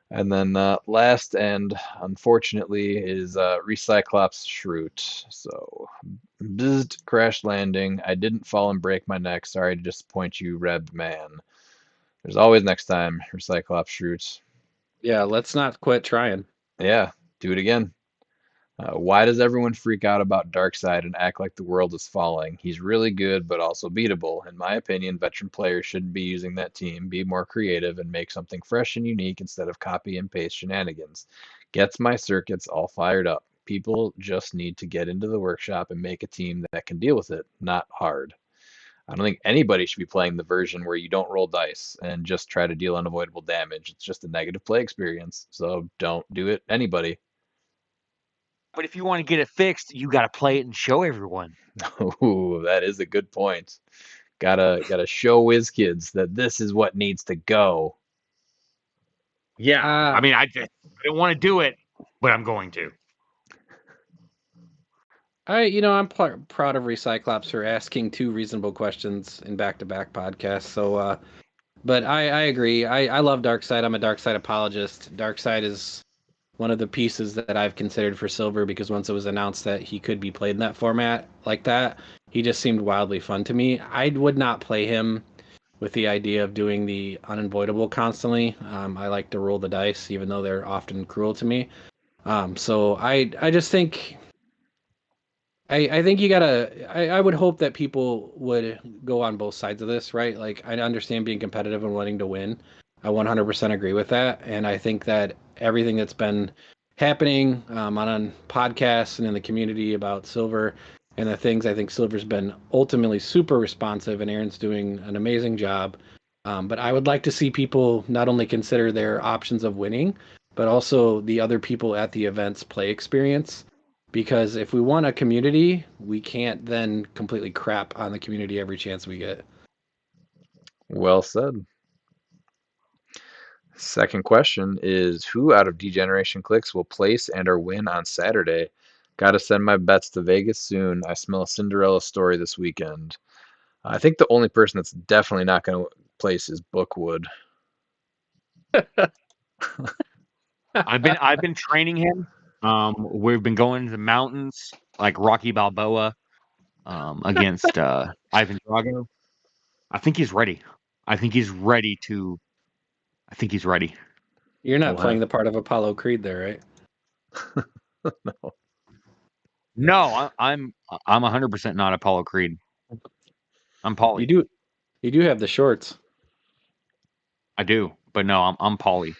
And then last and unfortunately is Recyclops Shroot. So, bizzed crash landing. I didn't fall and break my neck. Sorry to disappoint you, Reb man. There's always next time, Recyclops Shroot. Yeah, let's not quit trying. Yeah, do it again. Why does everyone freak out about Darkseid and act like the world is falling? He's really good, but also beatable. In my opinion, veteran players shouldn't be using that team. Be more creative and make something fresh and unique instead of copy and paste shenanigans. Gets my circuits all fired up. People just need to get into the workshop and make a team that can deal with it, not hard. I don't think anybody should be playing the version where you don't roll dice and just try to deal unavoidable damage. It's just a negative play experience. So don't do it, anybody. But if you want to get it fixed, you got to play it and show everyone. Oh, that is a good point. Gotta show whiz kids that this is what needs to go. Yeah. I mean, I don't want to do it, but I'm going to. I'm proud of Recyclops for asking 2 reasonable questions in back-to-back podcasts. So, but I agree. I love Darkseid. I'm a Darkseid apologist. Darkseid is one of the pieces that I've considered for Silver because once it was announced that he could be played in that format like that, he just seemed wildly fun to me. I would not play him with the idea of doing the unavoidable constantly. I like to roll the dice, even though they're often cruel to me. So I just think I think you gotta. I would hope that people would go on both sides of this, right? Like I understand being competitive and wanting to win. I 100% agree with that, and I think that everything that's been happening on podcasts and in the community about Silver and the things, I think Silver's been ultimately super responsive, and Aaron's doing an amazing job. But I would like to see people not only consider their options of winning, but also the other people at the event's play experience because if we want a community, we can't then completely crap on the community every chance we get. Well said. Second question is who out of ChampionClix will place and or win on Saturday? Gotta send my bets to Vegas soon. I smell a Cinderella story this weekend. I think the only person that's definitely not going to place is Bookwood. I've been training him. We've been going to the mountains like Rocky Balboa against Ivan Drago. I think he's ready. I think he's ready. You're not Well, playing the part of Apollo Creed there, right? no. No, I'm 100% not Apollo Creed. I'm Pauly. You do have the shorts. I do, but no, I'm Pauly.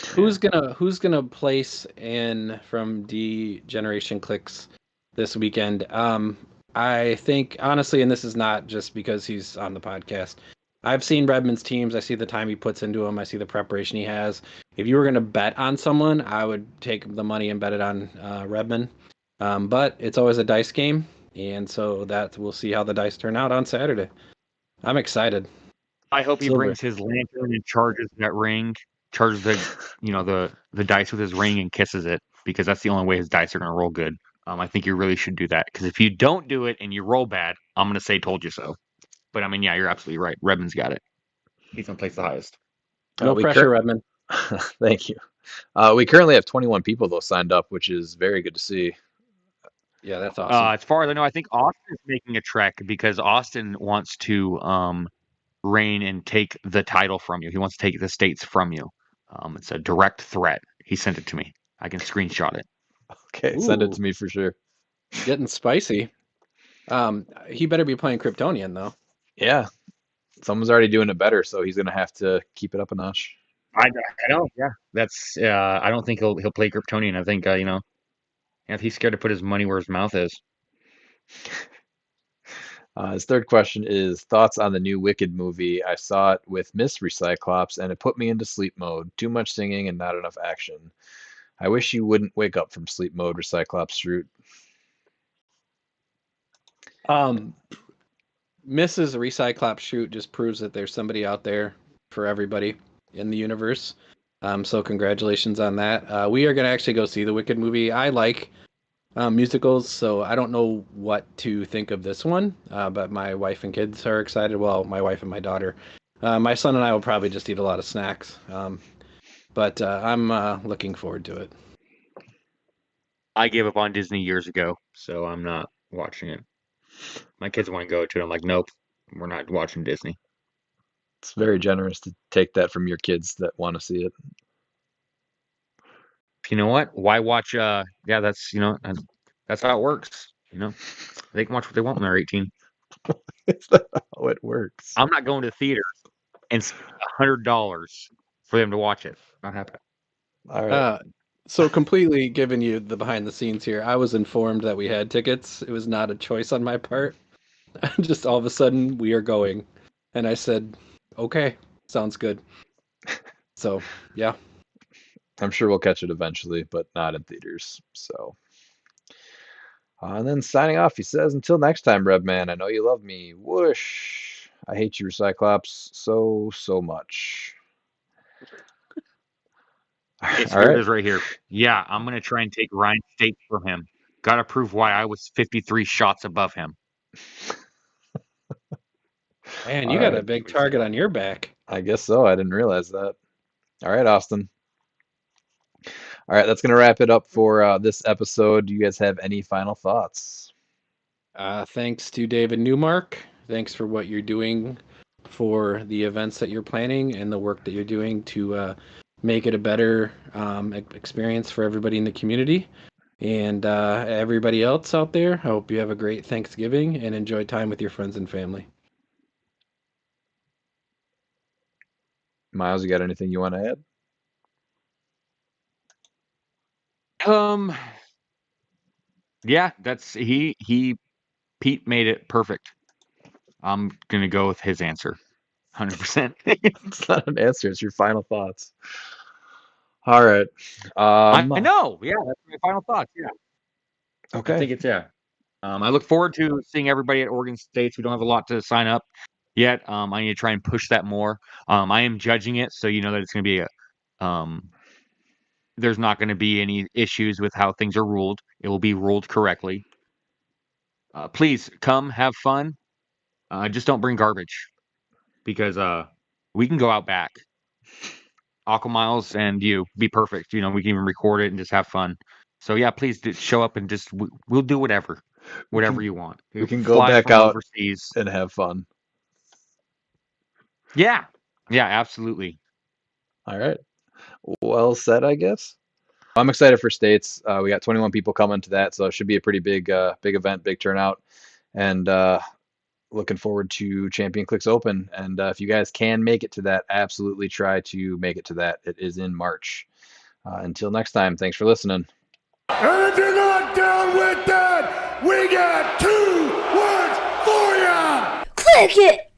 Who's gonna place in from ChampionClix this weekend? I think honestly, and this is not just because he's on the podcast. I've seen Redmond's teams. I see the time he puts into them. I see the preparation he has. If you were gonna bet on someone, I would take the money and bet it on Redmond. But it's always a dice game, and so that we'll see how the dice turn out on Saturday. I'm excited. I hope he Silver. brings his lantern and charges that ring, charges the dice with his ring and kisses it because that's the only way his dice are going to roll good. I think you really should do that because if you don't do it and you roll bad, I'm going to say told you so. But I mean, yeah, you're absolutely right. Redmond's got it. He's going to place the highest. No pressure, Redmond. Thank you. We currently have 21 people though signed up, which is very good to see. Yeah, that's awesome. As far as I know, I think Austin is making a trek because Austin wants to reign and take the title from you. He wants to take the states from you. It's a direct threat. He sent it to me. I can screenshot it. Okay, send it to me for sure. Getting spicy. He better be playing Kryptonian though. Yeah, someone's already doing it better, so he's gonna have to keep it up a notch. I know. Yeah, that's. I don't think he'll play Kryptonian. I think if he's scared to put his money where his mouth is. His third question is thoughts on the new Wicked movie. I saw it with Miss Recyclops and it put me into sleep mode. Too much singing and not enough action. I wish you wouldn't wake up from sleep mode, Recyclops Shroot. Mrs. Recyclops Shoot just proves that there's somebody out there for everybody in the universe. So congratulations on that. We are going to actually go see the Wicked movie. I like musicals, so I don't know what to think of this one, but my wife and kids are excited. Well, my wife and my daughter. My son and I will probably just eat a lot of snacks, but I'm looking forward to it. I gave up on Disney years ago, so I'm not watching it. My kids want to go to it. I'm like, nope, we're not watching Disney. It's very generous to take that from your kids that want to see it. You know what? Why watch? Yeah, that's how it works. They can watch what they want when they're 18. Is that how it works? I'm not going to the theater and spend $100 for them to watch it. Not happening. All right. So completely giving you the behind the scenes here. I was informed that we had tickets. It was not a choice on my part. Just all of a sudden we are going, and I said, "Okay, sounds good." So yeah. I'm sure we'll catch it eventually, but not in theaters. So, And then signing off, he says, until next time, Redman, I know you love me. Whoosh. I hate you, Cyclops, so, so much. It's All here right. it is right here. Yeah, I'm going to try and take Ryan State from him. Got to prove why I was 53 shots above him. Man, All you got a right. big target on your back. I guess so. I didn't realize that. All right, Austin. All right, that's going to wrap it up for this episode. Do you guys have any final thoughts? Thanks to David Newmark. Thanks for what you're doing for the events that you're planning and the work that you're doing to make it a better experience for everybody in the community. And everybody else out there, I hope you have a great Thanksgiving and enjoy time with your friends and family. Miles, you got anything you want to add? Yeah, that's Pete made it perfect. I'm gonna go with his answer, 100%. It's not an answer. It's your final thoughts. All right. I know. Yeah, that's my final thoughts. Yeah. Okay. I think it's I look forward to seeing everybody at Oregon States. We don't have a lot to sign up yet. I need to try and push that more. I am judging it, so you know that it's going to be there's not going to be any issues with how things are ruled. It will be ruled correctly. Please come, have fun. Just don't bring garbage, because we can go out back. Aqua Miles and you be perfect. You know, we can even record it and just have fun. So yeah, please show up and just we'll do whatever you want. We can Fly go back from out overseas and have fun. Yeah, absolutely. All right. Well said, I guess. I'm excited for states. We got 21 people coming to that, so it should be a pretty big event, big turnout. And looking forward to ChampionClix Open. And if you guys can make it to that, absolutely try to make it to that. It is in March. Until next time, thanks for listening. And if you're not down with that, we got 2 words for ya! Click it!